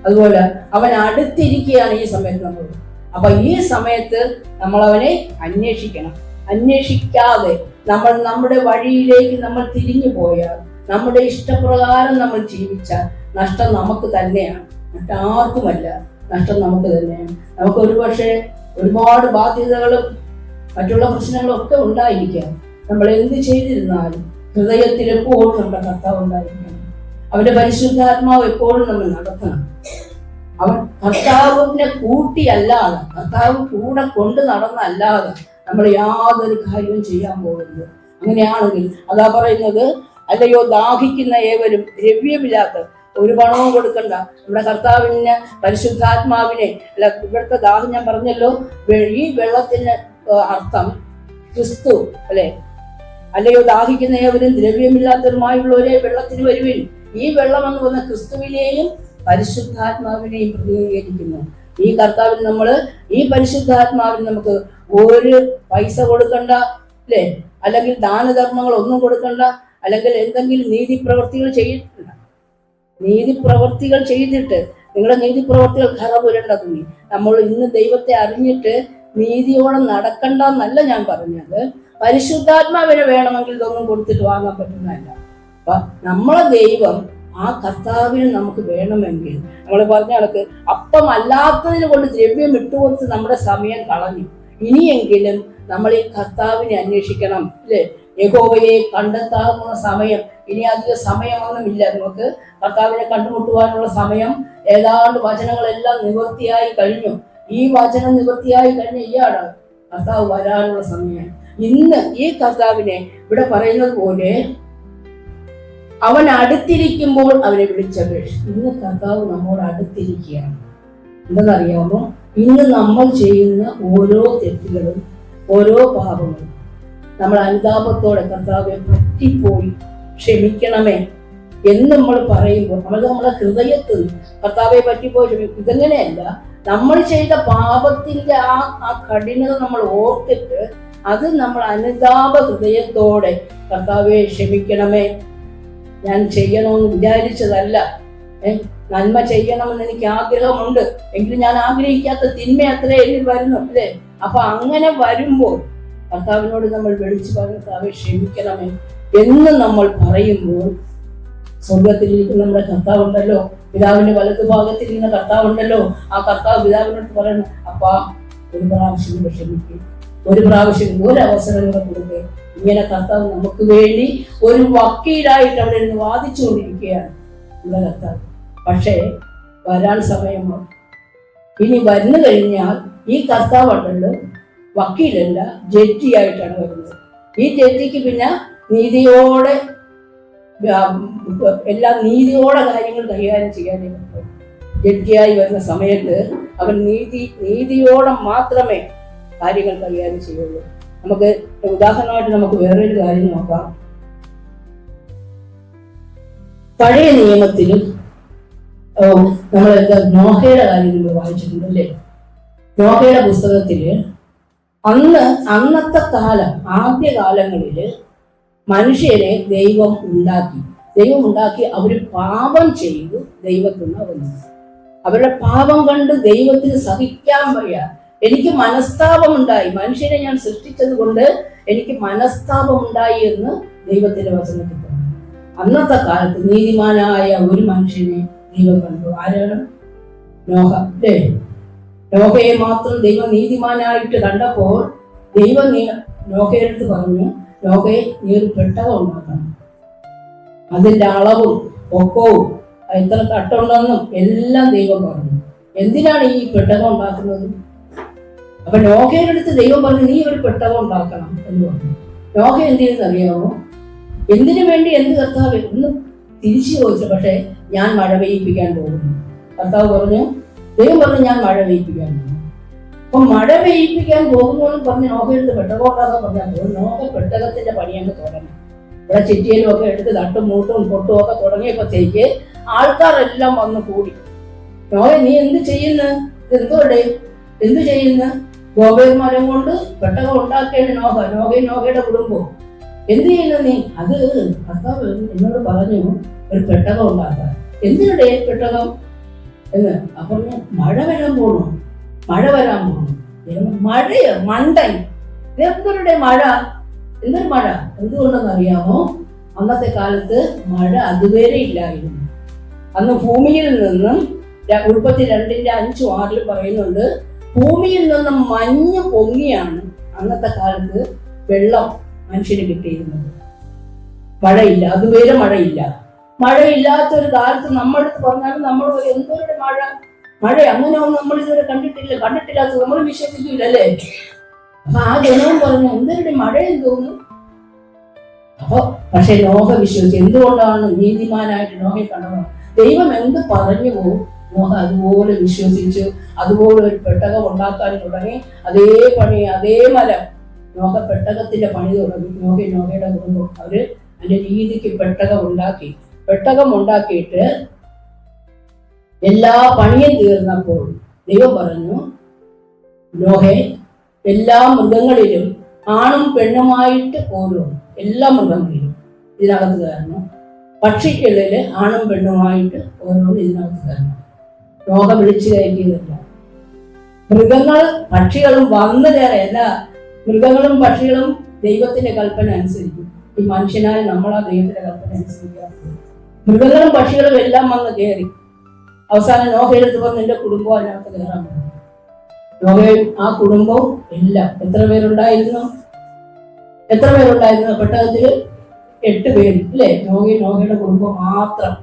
അതുപോലെ അവൻ അടുത്തിരിക്കുകയാണ് ഈ സമയത്ത് നമ്മളോട്. അപ്പൊ ഈ സമയത്ത് നമ്മൾ അവനെ അന്വേഷിക്കണം. അന്വേഷിക്കാതെ നമ്മൾ നമ്മുടെ വഴിയിലേക്ക് നമ്മൾ തിരിഞ്ഞു പോയാൽ, നമ്മുടെ ഇഷ്ടപ്രകാരം നമ്മൾ ജീവിച്ചാൽ നഷ്ടം നമുക്ക് തന്നെയാണ്, മറ്റാർക്കുമല്ല. നഷ്ടം നമുക്ക് തന്നെയാണ്. നമുക്ക് ഒരുപക്ഷെ ഒരുപാട് ബാധ്യതകളും മറ്റുള്ള പ്രശ്നങ്ങളും ഒക്കെ ഉണ്ടായിരിക്കാം. നമ്മൾ എന്ത് ചെയ്തിരുന്നാലും ഹൃദയത്തിൽ എപ്പോഴും നമ്മുടെ കർത്താവ് ഉണ്ടായിരിക്കണം. അവന്റെ പരിശുദ്ധാത്മാവ് എപ്പോഴും നമ്മൾ നടത്തണം. അവൻ കർത്താവിനെ കൂട്ടിയല്ലാതെ, കർത്താവ് കൂടെ കൊണ്ട് നടന്നല്ലാതെ നമ്മൾ യാതൊരു കാര്യവും ചെയ്യാൻ പോകുന്നത്. അങ്ങനെയാണെങ്കിൽ അതാ പറയുന്നത്, അല്ലയോ ദാഹിക്കുന്ന ഏവരും ദ്രവ്യമില്ലാത്ത, ഒരു പണവും കൊടുക്കണ്ട, നമ്മുടെ കർത്താവിന് പരിശുദ്ധാത്മാവിനെ അല്ല. ഇവിടുത്തെ ദാഹം ഞാൻ പറഞ്ഞല്ലോ, ഈ വെള്ളത്തിന് അർത്ഥം ക്രിസ്തു അല്ലെ. അല്ലയോ ദാഹിക്കുന്ന ഏവരും ദ്രവ്യമില്ലാത്തവരുമായുള്ളവരെ വെള്ളത്തിന് വരുവിൻ. ഈ വെള്ളം എന്ന് പറഞ്ഞ ക്രിസ്തുവിനെയും പരിശുദ്ധാത്മാവിനെയും പ്രതിനിധീകരിക്കുന്നു. ഈ കർത്താവിന് നമ്മള്, ഈ പരിശുദ്ധാത്മാവിന് നമുക്ക് ഒരു പൈസ കൊടുക്കണ്ട അല്ലെ, അല്ലെങ്കിൽ ദാനധർമ്മങ്ങൾ ഒന്നും കൊടുക്കണ്ട, അല്ലെങ്കിൽ എന്തെങ്കിലും നീതിപ്രവർത്തികൾ ചെയ്തിട്ടില്ല. നീതിപ്രവർത്തികൾ ചെയ്തിട്ട് നിങ്ങളുടെ നീതിപ്രവർത്തികൾ കറ പുരണ്ട തുണി. നമ്മൾ ഇന്ന് ദൈവത്തെ അറിഞ്ഞിട്ട് നീതിയോടെ നടക്കണ്ട എന്നല്ല ഞാൻ പറഞ്ഞത്. പരിശുദ്ധാത്മാവിനെ വേണമെങ്കിൽ ഇതൊന്നും കൊടുത്തിട്ട് വാങ്ങാൻ പറ്റുന്നതല്ല. അപ്പൊ നമ്മളെ ദൈവം ആ കർത്താവിന് നമുക്ക് വേണമെങ്കിൽ, നമ്മൾ പറഞ്ഞ കണക്ക് അപ്പം അല്ലാത്തതിനെ കൊണ്ട് ദ്രവ്യം ഇട്ടുകൊടുത്ത് നമ്മുടെ സമയം കളഞ്ഞു. ഇനിയെങ്കിലും നമ്മൾ ഈ കർത്താവിനെ അന്വേഷിക്കണം അല്ലേ. യഹോവയെ കണ്ടെത്താവുന്ന സമയം, ഇനി അധിക സമയമൊന്നുമില്ല. നമുക്ക് കർത്താവിനെ കണ്ടുമുട്ടുവാനുള്ള സമയം ഏതാണ്ട് വചനങ്ങളെല്ലാം നിവൃത്തിയായി കഴിഞ്ഞു. ഈ വചനം നിവൃത്തിയായി കഴിഞ്ഞ ഇയാളാണ് കർത്താവ് വരാനുള്ള സമയം. ഇന്ന് ഈ കർത്താവിനെ ഇവിടെ പറയുന്നത് പോലെ അവൻ അടുത്തിരിക്കുമ്പോൾ അവനെ വിളിച്ചപേക്ഷിക്കും. ഇന്ന് കർത്താവ് നമ്മോട് അടുത്തിരിക്കുകയാണ്. എന്തെന്നറിയാമോ? ഇന്ന് നമ്മൾ ചെയ്യുന്ന ഓരോ തെറ്റുകളും ഓരോ പാപങ്ങളും നമ്മൾ അനുതാപത്തോടെ കർത്താവെ പറ്റിപ്പോയി ക്ഷമിക്കണമേ എന്ന് നമ്മൾ പറയുമ്പോൾ നമ്മളെ ഹൃദയത്തിൽ കർത്താവെ പറ്റിപ്പോയി ക്ഷമിക്കും. ഇതെങ്ങനെയല്ല, നമ്മൾ ചെയ്ത പാപത്തിന്റെ ആ കഠിനത നമ്മൾ ഓർത്തിട്ട് അത് നമ്മൾ അനുതാപ ഹൃദയത്തോടെ കർത്താവെ ക്ഷമിക്കണമേ, ഞാൻ ചെയ്യണമെന്ന് വിചാരിച്ചതല്ല, നന്മ ചെയ്യണമെന്ന് എനിക്ക് ആഗ്രഹമുണ്ട്, എങ്കിലും ഞാൻ ആഗ്രഹിക്കാത്ത തിന്മ അത്രേ എന്നിൽ വരുന്നു അല്ലേ. അപ്പൊ അങ്ങനെ വരുമ്പോൾ കർത്താവിനോട് നമ്മൾ വിളിച്ചു പറഞ്ഞു, കർത്താവെ ക്ഷമിക്കണമേ എന്ന് നമ്മൾ പറയുമ്പോൾ സ്വർഗത്തിലിരിക്കുന്ന നമ്മുടെ കർത്താവുണ്ടല്ലോ, പിതാവിന്റെ വലതു ഭാഗത്തിരിക്കുന്ന കർത്താവുണ്ടല്ലോ, ആ കർത്താവ് പിതാവിനോട് പറയുന്നു, അപ്പാ ഒരു പ്രാവശ്യം കൂടെ ക്ഷമിക്കും, ഒരു പ്രാവശ്യം ഒരു അവസരം കൂടെ കൊടുക്കുക. ഇങ്ങനെ കർത്താവ് നമുക്ക് വേണ്ടി ഒരു വക്കീലായിട്ട് അവിടെ നിന്ന് വാദിച്ചുകൊണ്ടിരിക്കുകയാണ് നമ്മുടെ കർത്താവ്. പക്ഷേ വരാൻ സമയമാണ്. ഇനി വന്നു കഴിഞ്ഞാൽ ഈ കർത്താവ് ഉണ്ടല്ലോ വക്കീലല്ല, ജഡ്ജിയായിട്ടാണ് വരുന്നത്. ഈ ജഡ്ജിക്ക് പിന്നെ നീതിയോടെ എല്ലാം നീതിയോടെ കാര്യങ്ങൾ കൈകാര്യം ചെയ്യാനേ പറ്റും. ജഡ്ജിയായി വരുന്ന സമയത്ത് അവൻ നീതിയോടെ മാത്രമേ കാര്യങ്ങൾ കൈകാര്യം ചെയ്യുള്ളൂ. നമുക്ക് ഉദാഹരണമായിട്ട് നമുക്ക് വേറൊരു കാര്യം നോക്കാം. പഴയ നിയമത്തിൽ നമ്മൾ നോഹയുടെ കാര്യം നമ്മൾ വായിച്ചിട്ടുണ്ട് അല്ലേ? നോഹയുടെ പുസ്തകത്തില് അന്നത്തെ കാലം, ആദ്യ കാലങ്ങളില് മനുഷ്യരെ ദൈവം ഉണ്ടാക്കി അവർ പാപം ചെയ്തു ദൈവത്തിൽ നിന്ന് വന്നു. അവരുടെ പാപം കണ്ട് ദൈവത്തിന് സഹിക്കാൻ വയ്യ. എനിക്ക് മനസ്താപം ഉണ്ടായി, മനുഷ്യനെ ഞാൻ സൃഷ്ടിച്ചത് കൊണ്ട് എനിക്ക് മനസ്താപം ഉണ്ടായി എന്ന് ദൈവത്തിന്റെ വചനത്തിൽ പറഞ്ഞു. അന്നത്തെ കാലത്ത് നീതിമാനായ ഒരു മനുഷ്യനെ ദൈവം കണ്ടു. ആരാണ്? നോഹ അല്ലേ? നോഹയെ മാത്രം ദൈവം നീതിമാനായിട്ട് കണ്ടപ്പോൾ ദൈവം നോഹയുടെ അടുത്ത് പറഞ്ഞു, നോഹയെ നീ ഒരു പെട്ടകം ഉണ്ടാക്കണം. അതിന്റെ അളവും പൊക്കവും എത്ര തട്ടുണ്ടെന്നും എല്ലാം ദൈവം പറഞ്ഞു. എന്തിനാണ് ഈ പെട്ടകം ഉണ്ടാക്കുന്നത്? അപ്പൊ നോഹയുടെ അടുത്ത് ദൈവം പറഞ്ഞു, നീ ഒരു പെട്ടകം ഉണ്ടാക്കണം എന്ന് പറഞ്ഞു. നോഹ എന്ത് ചെയ്യുന്നത് അറിയാമോ? എന്തിനു വേണ്ടി? എന്ത് കർത്താവ് എന്ന് തിരിച്ചു ചോദിച്ചു. പക്ഷെ ഞാൻ മഴ പെയ്യിപ്പിക്കാൻ പോകുന്നു. കർത്താവ് പറഞ്ഞു, ദൈവം പറഞ്ഞു ഞാൻ മഴ പെയ്യിപ്പിക്കാൻ പോകുന്നു. അപ്പൊ മഴ പെയ്യിപ്പിക്കാൻ പോകുന്നു എന്ന് പറഞ്ഞ് നോഹയെടുത്ത് പെട്ടകം ഉണ്ടാക്കാൻ പറഞ്ഞാൽ നോഹ പെട്ടകത്തിന്റെ പണിയങ്ങ് തുടങ്ങി. ഇവിടെ ചിറ്റിയിലും ഒക്കെ എടുത്ത് തട്ടും മൂട്ടും പൊട്ടും ഒക്കെ തുടങ്ങിയപ്പോഴത്തേക്ക് ആൾക്കാരെല്ലാം വന്ന് കൂടി. നോഹ നീ എന്ത് ചെയ്യുന്നു? എന്തോടെ എന്ത് ചെയ്യുന്നു? ഗോപേർ മരം കൊണ്ട് പെട്ടകം ഉണ്ടാക്കിയാണ് നോഹയും നോഹയുടെ കുടുംബവും. എന്ത് ചെയ്യുന്നു നീ? അത് കർത്താവ് എന്നോട് പറഞ്ഞു ഒരു പെട്ടകം ഉണ്ടാക്കാൻ. എന്തിനുടെ പെട്ടകം എന്ന്? അപ്പൊ മഴ വരാൻ പോണു. മഴയോ? മണ്ടൻ എന്തൊരുടെ മഴ? എന്തൊരു മഴ? എന്തുകൊണ്ടെന്ന് അറിയാമോ? അന്നത്തെ കാലത്ത് മഴ അതുവരെ ഇല്ലായിരുന്നു. അന്ന് ഭൂമിയിൽ നിന്നും ഉൽപ്പത്തി 2:5-6 പറയുന്നുണ്ട്, ഭൂമിയിൽ നിന്നും മഞ്ഞ് പൊങ്ങിയാണ് അന്നത്തെ കാലത്ത് വെള്ളം മനുഷ്യന് കിട്ടിയിരുന്നത്. മഴയില്ല, അതുവരെ മഴയില്ല. മഴയില്ലാത്തൊരു കാലത്ത് നമ്മുടെ അടുത്ത് പറഞ്ഞാലും നമ്മൾ എന്തോരുടെ മഴ അങ്ങനെ ഒന്നും നമ്മൾ ഇതുവരെ കണ്ടിട്ടില്ലാത്തത് നമ്മൾ വിശ്വസിക്കില്ല അല്ലേ? അപ്പൊ ആ ജനവും പറഞ്ഞു എന്തൊരു മഴ എന്ന് തോന്നുന്നു. അപ്പൊ പക്ഷെ നോഹ വിശ്വസിച്ചു. എന്തുകൊണ്ടാണ്? നീതിമാനായിട്ട് നോഹയെ കണ്ടത്. ദൈവം എന്ത് പറഞ്ഞു പോകും നോഹ അതുപോലെ വിശ്വസിച്ചു. അതുപോലെ ഒരു പെട്ടകം ഉണ്ടാക്കാൻ തുടങ്ങി. അതേ പണി, അതേ മരം. നോഹ പെട്ടകത്തിന്റെ പണി തുടങ്ങി. നോഹയുടെ കുടുംബം അവര് അതിന്റെ രീതിക്ക് പെട്ടകം ഉണ്ടാക്കിയിട്ട് എല്ലാ പണിയും തീർന്നപ്പോൾ ദൈവം പറഞ്ഞു, നോഹേ എല്ലാ മൃഗങ്ങളിലും ആണും പെണ്ണുമായിട്ട് ഓരോന്നും, എല്ലാ മൃഗങ്ങളിലും ഇതിനകത്ത് കയറണം. പക്ഷികളില് ആണും പെണ്ണുമായിട്ട് ഓരോന്നും ഇതിനകത്ത് കയറണം. നോഹ വിളിച്ചു കയറ്റിയതല്ല. പക്ഷികളും വന്നു കയറല്ല. മൃഗങ്ങളും പക്ഷികളും ദൈവത്തിന്റെ കൽപ്പന അനുസരിക്കും. ഈ മനുഷ്യനായ നമ്മളാ ദൈവത്തിന്റെ കൽപ്പന അനുസരിക്കുക. മൃഗങ്ങളും പക്ഷികളും എല്ലാം വന്ന് കയറി. അവസാനം നോഹയെടുത്ത് പറഞ്ഞ് എന്റെ കുടുംബം അതിനകത്ത് കയറാൻ പറഞ്ഞു. നോഹയും ആ കുടുംബവും എല്ലാം എത്ര പേരുണ്ടായിരുന്നു? പെട്ടകത്തില് 8 പേര് അല്ലേ? നോഹയുടെ കുടുംബം മാത്രം.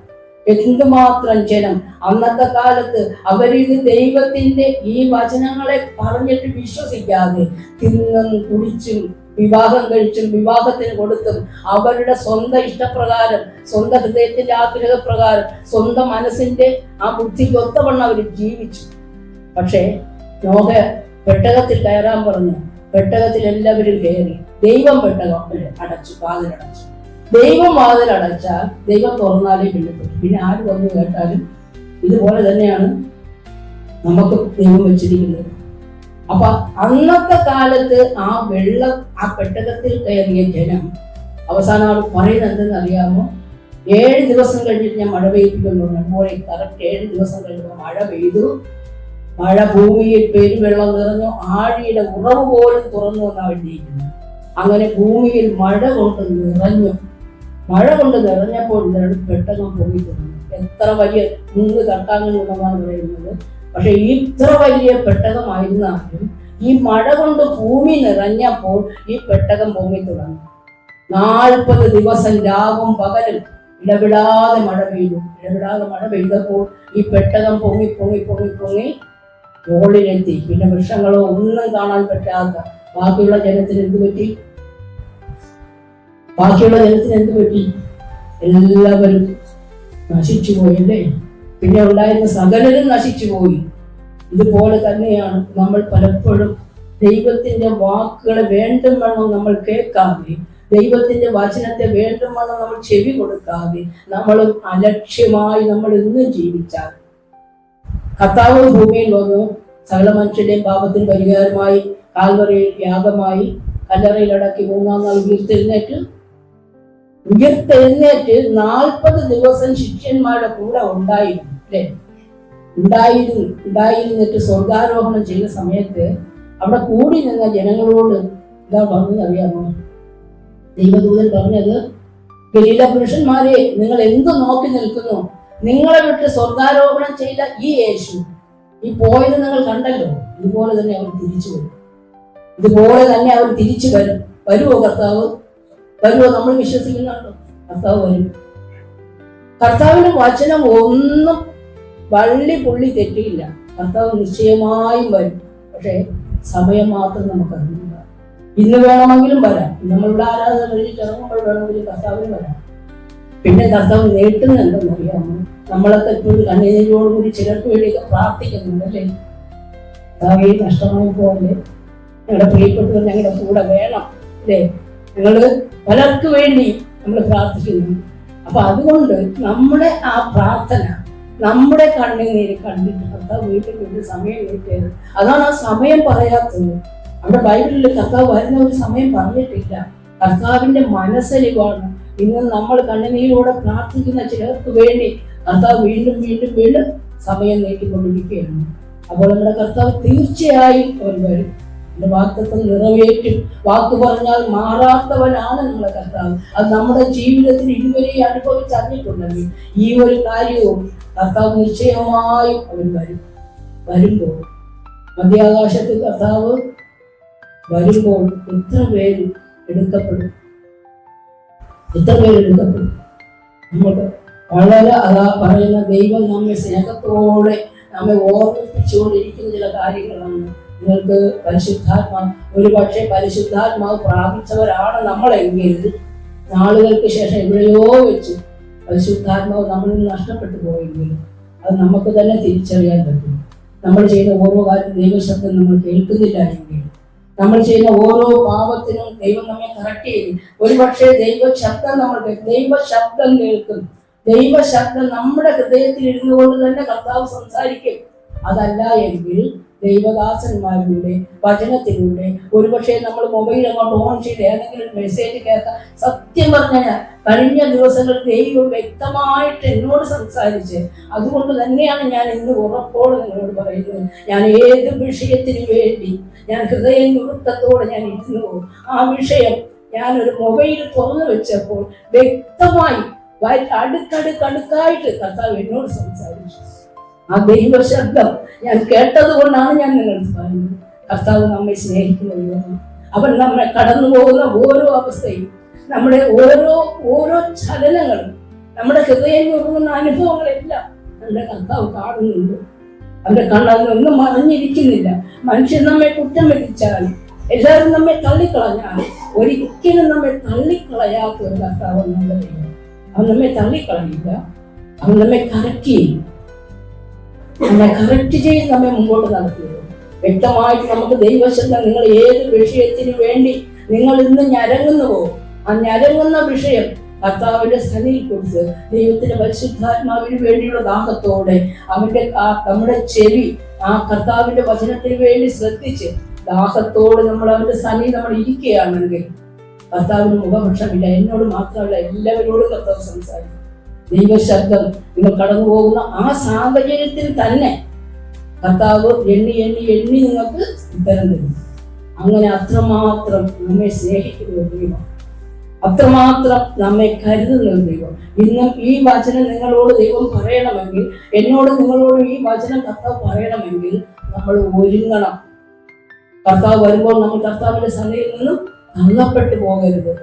എന്തുമാത്രം ജനം! അന്നത്തെ കാലത്ത് അവരിത് ദൈവത്തിന്റെ ഈ വചനങ്ങളെ പറഞ്ഞിട്ട് വിശ്വസിക്കാതെ തിന്നും കുടിച്ചും വിവാഹം കഴിച്ചും വിവാഹത്തിന് കൊടുത്തും അവരുടെ സ്വന്തം ഇഷ്ടപ്രകാരം, സ്വന്തം ഹൃദയത്തിന്റെ ആഗ്രഹപ്രകാരം, സ്വന്തം മനസ്സിന്റെ ആ ബുദ്ധിക്ക് ഒത്തവണ്ണം അവർ ജീവിച്ചു. പക്ഷേ നോഹ പെട്ടകത്തിൽ കയറാൻ പറഞ്ഞു. പെട്ടകത്തിൽ എല്ലാവരും കയറി. ദൈവം പെട്ടകം അടച്ചു, വാതിലടച്ചു. ദൈവം വാതിലടച്ചാൽ ദൈവം തുറന്നാലേ പിന്നെ ആര് തുറന്നു കേട്ടാലും ഇതുപോലെ തന്നെയാണ് നമുക്ക് ദൈവം വെച്ചിരിക്കുന്നത്. അപ്പൊ അന്നത്തെ കാലത്ത് ആ പെട്ടകത്തിൽ കയറിയ ജനം അവസാനം പറയുന്നത് എന്തെന്ന് അറിയാമോ? 7 ദിവസം കഴിഞ്ഞിട്ട് ഞാൻ മഴ പെയ്യിപ്പിക്കുന്നു. അതുപോലെ കറക്റ്റ് 7 ദിവസം കഴിഞ്ഞപ്പോൾ മഴ പെയ്തു. മഴ ഭൂമിയിൽ പെരുവെള്ളം നിറഞ്ഞു. ആഴിയുടെ ഉറവ് പോലും തുറന്നു എന്നാണ് എഴുതിയിരിക്കുന്നത്. അങ്ങനെ ഭൂമിയിൽ മഴ കൊണ്ട് നിറഞ്ഞപ്പോൾ പെട്ടകം പൊങ്ങി തുടങ്ങി. എത്ര വലിയ 3 തട്ടാങ്ങളുള്ളതാണ് പറയുന്നത്. പക്ഷെ ഇത്ര വലിയ പെട്ടകമായിരുന്നാലും ഈ മഴ കൊണ്ട് ഭൂമി നിറഞ്ഞപ്പോൾ ഈ പെട്ടകം പൊങ്ങി തുടങ്ങി. 40 ദിവസം രാവും പകലും ഇടവിടാതെ മഴ പെയ്തപ്പോൾ ഈ പെട്ടകം പൊങ്ങി മുകളിലെത്തി. പിന്നെ വൃക്ഷങ്ങളോ ഒന്നും കാണാൻ പറ്റാത്ത ബാക്കിയുള്ള ജനത്തിന് എന്ത് പറ്റി? എല്ലാവരും നശിച്ചു പോയല്ലേ. പിന്നെ ഉണ്ടായിരുന്ന സകലരും നശിച്ചു പോയി. ഇതുപോലെ തന്നെയാണ് നമ്മൾ പലപ്പോഴും ദൈവത്തിന്റെ വാക്കുകളെ വേണ്ടും വണ്ണം നമ്മൾ കേൾക്കാതെ, ദൈവത്തിന്റെ വചനത്തെ വേണ്ടും വണ്ണം നമ്മൾ ചെവി കൊടുക്കാതെ നമ്മളും അലക്ഷ്യമായി നമ്മൾ ഇന്നും ജീവിച്ചാൽ, കർത്താവ് ഭൂമിയിൽ വന്നു സകല മനുഷ്യരുടെയും പാപത്തിന് പരിഹാരമായി കാൽവറിയിൽ യാഗമായി കല്ലറയിലടക്കി 3-ാം നാൾ ഉയർത്തെഴുന്നേറ്റ് 40 ദിവസം ശിഷ്യന്മാരുടെ കൂടെ ഉണ്ടായിരുന്നു അല്ലെ. ഉണ്ടായിരുന്നിട്ട് സ്വർഗാരോഹണം ചെയ്ത സമയത്ത് അവിടെ കൂടി നിന്ന ജനങ്ങളോട് എന്താ പറഞ്ഞത് അറിയാമോ? ദൈവദൂതൻ പറഞ്ഞത്, ഗലീല പുരുഷന്മാരെ, നിങ്ങൾ എന്ത് നോക്കി നിൽക്കുന്നു? നിങ്ങളെ വിട്ട് സ്വർഗാരോഹണം ചെയ്ത ഈ യേശു ഈ പോയത് നിങ്ങൾ കണ്ടല്ലോ, ഇതുപോലെ തന്നെ അവർ തിരിച്ചു വരും. ഇതുപോലെ തന്നെ അവർ തിരിച്ചു വരും. വരുമോ കർത്താവ്? വരുമോ? നമ്മൾ വിശ്വസിക്കുന്നുണ്ടോ? കർത്താവ് വരും. കർത്താവിന്റെ വചനം ഒന്നും വള്ളി പുള്ളി തെറ്റിയില്ല. കർത്താവ് നിശ്ചയമായും വരും. പക്ഷേ സമയം മാത്രം നമുക്കറിയില്ല. ഇന്ന് വേണമെങ്കിലും വരാം, നമ്മളുടെ ആരാധന കഴിഞ്ഞിട്ട് ഇറങ്ങുമ്പോൾ വേണമെങ്കിലും കർത്താവിന് വരാം. പിന്നെ കർത്താവ് നീട്ടുന്നുണ്ടെന്ന് അറിയാമോ? നമ്മളൊക്കെ എപ്പോഴും കണ്ണീരോടുകൂടി ചിലർക്ക് വേണ്ടിയൊക്കെ പ്രാർത്ഥിക്കുന്നുണ്ട് അല്ലേ. കർത്താവേ നഷ്ടമായി പോലെ ഞങ്ങളുടെ പ്രിയപ്പെട്ടവർ ഞങ്ങളുടെ കൂടെ വേണം അല്ലേ. ഞങ്ങള് പലർക്ക് വേണ്ടി നമ്മൾ പ്രാർത്ഥിക്കുന്നു. അപ്പൊ അതുകൊണ്ട് നമ്മുടെ ആ പ്രാർത്ഥന, നമ്മുടെ കണ്ണുനീര് കണ്ടിട്ട് കർത്താവ് വീട്ടിൽ സമയം കിട്ടിയത്. അതാണ് ആ സമയം പറയാത്തത്. നമ്മുടെ ബൈബിളിൽ കർത്താവ് വരുന്ന ഒരു സമയം പറഞ്ഞിട്ടില്ല. കർത്താവിന്റെ മനസ്സലിവാണ് ഇന്ന് നമ്മൾ കണ്ണുനീരോടെ പ്രാർത്ഥിക്കുന്ന ചിലർക്ക് വേണ്ടി കർത്താവ് വീണ്ടും വീണ്ടും വീണ്ടും സമയം നീട്ടിക്കൊണ്ടിരിക്കുകയാണ്. അപ്പോൾ നമ്മുടെ കർത്താവ് തീർച്ചയായും അവർ വരും. എന്റെ വാക്തത്വം നിറവേറ്റും. വാക്ക് പറഞ്ഞാൽ മാറാത്തവനാണ് നമ്മുടെ കർത്താവ്. അത് നമ്മുടെ ജീവിതത്തിൽ ഇതുവരെ അനുഭവിച്ചറിഞ്ഞിട്ടുണ്ടെങ്കിൽ ഈ ഒരു കാര്യവും കർത്താവ് നിശ്ചയമായും അവൻ വരും. വരുമ്പോൾ മധ്യാകാശത്തിൽ കർത്താവ് വരുമ്പോൾ എത്ര പേര് എടുക്കപ്പെടും? എത്ര പേര് എടുക്കപ്പെടും? നമുക്ക് വളരെ അതാ പറയുന്ന ദൈവം നമ്മെ സ്നേഹത്തോടെ നമ്മെ ഓർമ്മിപ്പിച്ചുകൊണ്ടിരിക്കുന്ന ചില കാര്യങ്ങളാണ്. നിങ്ങൾക്ക് പരിശുദ്ധാത്മാവ്, ഒരു പക്ഷേ പരിശുദ്ധാത്മാവ് പ്രാപിച്ചവരാണ് നമ്മളെങ്കിൽ നാളുകൾക്ക് ശേഷം എവിടെയോ വെച്ച് പരിശുദ്ധാത്മാവ് നമ്മളിൽ നിന്ന് നഷ്ടപ്പെട്ടു പോയെങ്കിൽ അത് നമുക്ക് തന്നെ തിരിച്ചറിയാൻ പറ്റും. നമ്മൾ ചെയ്യുന്ന ഓരോ കാര്യം ദൈവശബ്ദം നമ്മൾ കേൾക്കുന്നില്ല എങ്കിൽ, നമ്മൾ ചെയ്യുന്ന ഓരോ പാപത്തിനും ദൈവം നമ്മെ കറക്റ്റ് ചെയ്യും. ഒരുപക്ഷെ ദൈവശബ്ദം നമ്മൾ ദൈവശബ്ദം കേൾക്കും. ദൈവശബ്ദം നമ്മുടെ ഹൃദയത്തിൽ ഇരുന്നു കൊണ്ട് തന്നെ കർത്താവ് സംസാരിക്കും. അതല്ല എങ്കിൽ ദൈവദാസന്മാരിലൂടെ വചനത്തിലൂടെ ഒരുപക്ഷെ നമ്മൾ മൊബൈൽ അങ്ങോട്ട് ഓൺ ചെയ്ത് ഏതെങ്കിലും മെസ്സേജ് കേൾക്കാം. സത്യം പറഞ്ഞാൽ കഴിഞ്ഞ ദിവസങ്ങളിൽ ദൈവം വ്യക്തമായിട്ട് എന്നോട് സംസാരിച്ച്, അതുകൊണ്ട് തന്നെയാണ് ഞാൻ ഇന്ന് ഉറപ്പോടെ നിങ്ങളോട് പറയുന്നത്. ഞാൻ ഏത് വിഷയത്തിന് വേണ്ടി ഞാൻ ഹൃദയ നുറുക്കത്തോടെ ഞാൻ ഇരുന്നു പോകും. ആ വിഷയം ഞാനൊരു മൊബൈൽ തുറന്നു വെച്ചപ്പോൾ വ്യക്തമായി അടുക്കടുക്കായിട്ട് കർത്താവ് എന്നോട് സംസാരിച്ചു. ആ ദൈവശബ്ദം ഞാൻ കേട്ടത് കൊണ്ടാണ് ഞാൻ നിങ്ങൾക്ക് പറയുന്നത്. കർത്താവ് നമ്മെ സ്നേഹിക്കുന്ന ദൈവമാണ്. അവൻ നമ്മെ കടന്നു പോകുന്ന ഓരോ അവസ്ഥയും, നമ്മുടെ ഓരോ ചലനങ്ങളും, നമ്മുടെ ഹൃദയം ഉറങ്ങുന്ന അനുഭവങ്ങളെല്ലാം നമ്മുടെ കർത്താവ് കാണുന്നുണ്ട്. അവന്റെ കണ്ണതിനൊന്നും മറിഞ്ഞിരിക്കുന്നില്ല. മനുഷ്യൻ നമ്മെ കുറ്റം വിധിച്ചാലും എല്ലാവരും നമ്മെ തള്ളിക്കളഞ്ഞാലും ഒരിക്കലും നമ്മെ തള്ളിക്കളയാത്ത ഒരു കർത്താവ് നമ്മുടെ ദൈവം. അവൻ നമ്മെ തള്ളിക്കളയില്ല. അവൻ നമ്മെ കറക്റ്റ് ചെയ്യും. നമ്മെ കറക്റ്റ് ചെയ്ത് നമ്മെ മുമ്പോട്ട് നടത്തുന്നത് വ്യക്തമായിട്ട് നമുക്ക് ദൈവശബ്ദം, നിങ്ങൾ ഏത് വിഷയത്തിന് വേണ്ടി നിങ്ങൾ ഇന്ന് ഞരങ്ങുന്നുവോ ആ ഞരങ്ങുന്ന വിഷയം കർത്താവിന്റെ സന്നിധിയിൽ കുറിച്ച് ദൈവത്തിന്റെ പരിശുദ്ധാത്മാവിന് വേണ്ടിയുള്ള ദാഹത്തോടെ നമ്മുടെ ചെവി ആ കർത്താവിന്റെ വചനത്തിന് വേണ്ടി ശ്രദ്ധിച്ച് ദാഹത്തോടെ നമ്മൾ അവന്റെ സന്നിധി നമ്മൾ ഇരിക്കുകയാണെങ്കിൽ കർത്താവിന് മുഖപക്ഷമില്ല. എന്നോട് മാത്രമല്ല, എല്ലാവരോടും കർത്താവ് സംസാരിക്കും. ദൈവശബ്ദം നിങ്ങൾ കടന്നു പോകുന്ന ആ സാഹചര്യത്തിൽ തന്നെ കർത്താവ് എണ്ണി എണ്ണി എണ്ണി നിങ്ങൾക്ക് ഉത്തരം തരും. അങ്ങനെ അത്രമാത്രം നമ്മെ സ്നേഹിക്കുന്ന ദൈവം, അത്രമാത്രം നമ്മെ കരുതുന്ന ദൈവം. ഇന്നും ഈ വചനം നിങ്ങളോട് ദൈവം പറയണമെങ്കിൽ, എന്നോട് നിങ്ങളോട് ഈ വചനം കർത്താവ് പറയണമെങ്കിൽ നമ്മൾ ഒരുങ്ങണം. കർത്താവ് വരുമ്പോൾ നമ്മൾ കർത്താവിന്റെ സന്നിധിയിൽ നിന്നും തള്ളപ്പെട്ടു പോകരുത്.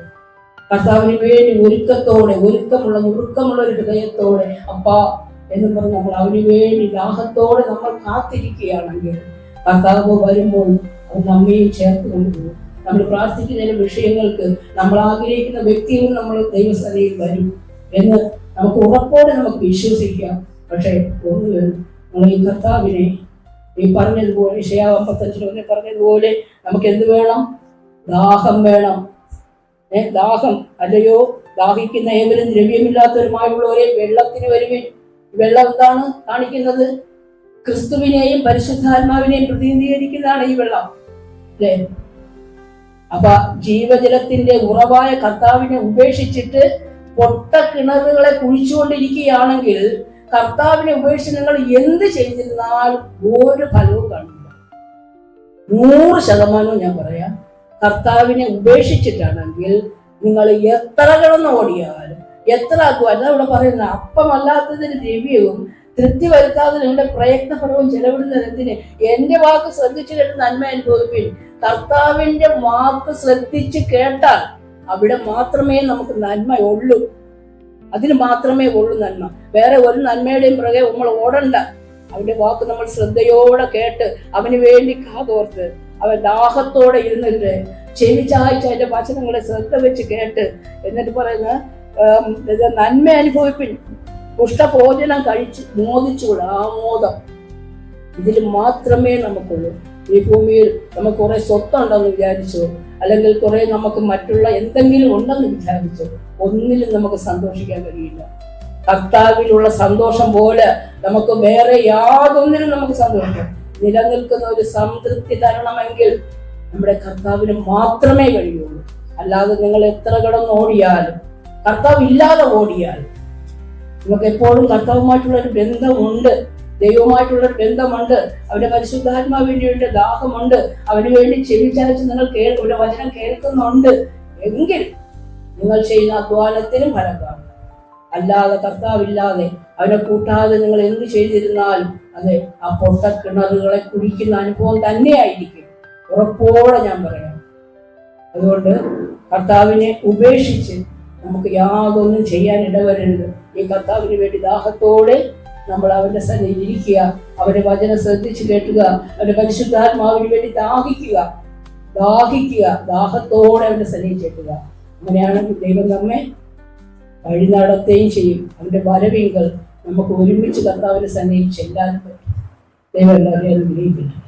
കർത്താവിന് വേണ്ടി ഒരുക്കമുള്ള ഒരു ഹൃദയത്തോടെ അപ്പാ എന്ന് പറഞ്ഞ് നമ്മൾ അവന് വേണ്ടി ദാഹത്തോടെ നമ്മൾ കാത്തിരിക്കുകയാണെങ്കിൽ കർത്താവ് വരുമ്പോൾ അത് നമ്മയും ചേർത്ത് കൊണ്ടുപോകും. നമ്മൾ പ്രാർത്ഥിക്കുന്ന വിഷയങ്ങൾക്ക്, നമ്മൾ ആഗ്രഹിക്കുന്ന വ്യക്തികൾ നമ്മൾ ദൈവസന്നിധിയിൽ വരും. എന്ന് നമുക്ക് ഉറപ്പോടെ നമുക്ക് വിശ്വസിക്കാം. പക്ഷേ ഒന്ന് വേണം, നമ്മൾ ഈ കർത്താവിനെ ഈ പറഞ്ഞതുപോലെ യശയ്യാവ് 55 പറഞ്ഞതുപോലെ നമുക്ക് എന്ത് വേണം? ദാഹം വേണം. ദാഹം. അല്ലയോ ദാഹിക്കുന്ന ഏവരും ദ്രവ്യമില്ലാത്തവരുമായുള്ളവരെ വെള്ളത്തിന് വരുവിൻ. വെള്ളം എന്താണ് കാണിക്കുന്നത്? ക്രിസ്തുവിനെയും പരിശുദ്ധാത്മാവിനെയും പ്രതിനിധീകരിക്കുന്നതാണ് ഈ വെള്ളം, അല്ലേ? അപ്പൊ ജീവജലത്തിന്റെ ഉറവായ കർത്താവിനെ ഉപേക്ഷിച്ചിട്ട് പൊട്ട കിണറുകളെ കുഴിച്ചുകൊണ്ടിരിക്കുകയാണെങ്കിൽ കർത്താവിനെ ഉപേക്ഷിച്ച് നിങ്ങൾ എന്ത് ചെയ്തിരുന്നാൽ ഒരു ഫലവും കാണില്ല. 100% ഞാൻ പറയാം, കർത്താവിനെ ഉപേക്ഷിച്ചിട്ടാണെങ്കിൽ നിങ്ങൾ എത്ര കിടന്ന് ഓടിയാലും എത്ര ആക്കുവാനും അവിടെ പറയുന്ന അപ്പമല്ലാത്തതിന് ദ്രവ്യവും തൃപ്തി വരുത്താതെ നിങ്ങളുടെ പ്രയത്നഫലവും ചെലവിടുന്നത് എന്തിന്? എന്റെ വാക്ക് ശ്രദ്ധിച്ചു കേട്ട് നന്മ അനുഭവിപ്പിൻ. കർത്താവിന്റെ വാക്ക് ശ്രദ്ധിച്ച് കേട്ടാൽ അവിടെ മാത്രമേ നമുക്ക് നന്മയുള്ളൂ. അതിന് മാത്രമേ ഉള്ളൂ നന്മ. വേറെ ഒരു നന്മയുടെയും പുറകെ നമ്മൾ ഓടണ്ട. അവന്റെ വാക്ക് നമ്മൾ ശ്രദ്ധയോടെ കേട്ട് അവന് വേണ്ടി കാതോർത്ത് അവൻ ദാഹത്തോടെ ഇരുന്നിട്ട് ചെവി ചായ്ച്ച് അതിന്റെ വചനങ്ങളെ ശ്രദ്ധ വെച്ച് കേട്ട് എന്നിട്ട് പറയുന്ന നന്മ അനുഭവിപ്പിൻ. പുഷ്ടഭോജനം കഴിച്ച് മോദിച്ചുകൂടെ ആമോദം. ഇതിൽ മാത്രമേ നമുക്കുള്ളൂ. ഈ ഭൂമിയിൽ നമുക്ക് കുറെ സ്വത്തുണ്ടെന്ന് വിചാരിച്ചോ, അല്ലെങ്കിൽ കുറെ നമുക്ക് മറ്റുള്ള എന്തെങ്കിലും ഉണ്ടെന്ന് വിചാരിച്ചോ, ഒന്നിലും നമുക്ക് സന്തോഷിക്കാൻ കഴിയില്ല. കർത്താവിലുള്ള സന്തോഷം പോലെ നമുക്ക് വേറെ യാതൊന്നിനും നമുക്ക് സന്തോഷിക്കാം. നിലനിൽക്കുന്ന ഒരു സംതൃപ്തി തരണമെങ്കിൽ നമ്മുടെ കർത്താവിന് മാത്രമേ കഴിയുള്ളൂ. അല്ലാതെ നിങ്ങൾ എത്ര കിടന്ന് ഓടിയാലും, കർത്താവ് ഇല്ലാതെ ഓടിയാലും, നമുക്ക് എപ്പോഴും കർത്താവുമായിട്ടുള്ളൊരു ബന്ധമുണ്ട്, ദൈവമായിട്ടുള്ളൊരു ബന്ധമുണ്ട്, അവന്റെ പരിശുദ്ധാത്മാവിന് വേണ്ടി ദാഹമുണ്ട്, അവന് വേണ്ടി ചെവിച്ചാച്ച് നിങ്ങൾ അവന്റെ വചനം കേൾക്കുന്നുണ്ട് എങ്കിൽ നിങ്ങൾ ചെയ്യുന്ന അധ്വാനത്തിനും ഫലം കാണും. അല്ലാതെ കർത്താവില്ലാതെ അവനെ കൂട്ടാതെ നിങ്ങൾ എന്ത് ചെയ്തിരുന്നാലും അതെ ആ പൊട്ട കിണറുകളെ കുടിക്കുന്ന അനുഭവം തന്നെയായിരിക്കും, ഉറപ്പോടെ ഞാൻ പറയാം. അതുകൊണ്ട് കർത്താവിനെ ഉപേക്ഷിച്ച് നമുക്ക് യാതൊന്നും ചെയ്യാൻ ഇടവരരുത്. ഈ കർത്താവിന് വേണ്ടി ദാഹത്തോടെ നമ്മൾ അവന്റെ സന്നിധിയിൽ ഇരിക്കുക, അവന്റെ വചനം ശ്രദ്ധിച്ച് കേട്ടുക, അവന്റെ പരിശുദ്ധാത്മാവിന് വേണ്ടി ദാഹിക്കുക, ദാഹത്തോടെ അവന്റെ സന്നിധിയിൽ ചെല്ലുക. അങ്ങനെയാണെങ്കിൽ ദൈവം നമ്മെ വഴി നടത്തുകയും ചെയ്യും. അവന്റെ വരവിങ്കൽ നമുക്ക് ഒരുമിച്ച് കർത്താവിന്റെ സന്നിധിയിൽ ചെല്ലാൻ പറ്റും. ദൈവം എല്ലാവരെയും അനുഗ്രഹിക്കട്ടെ.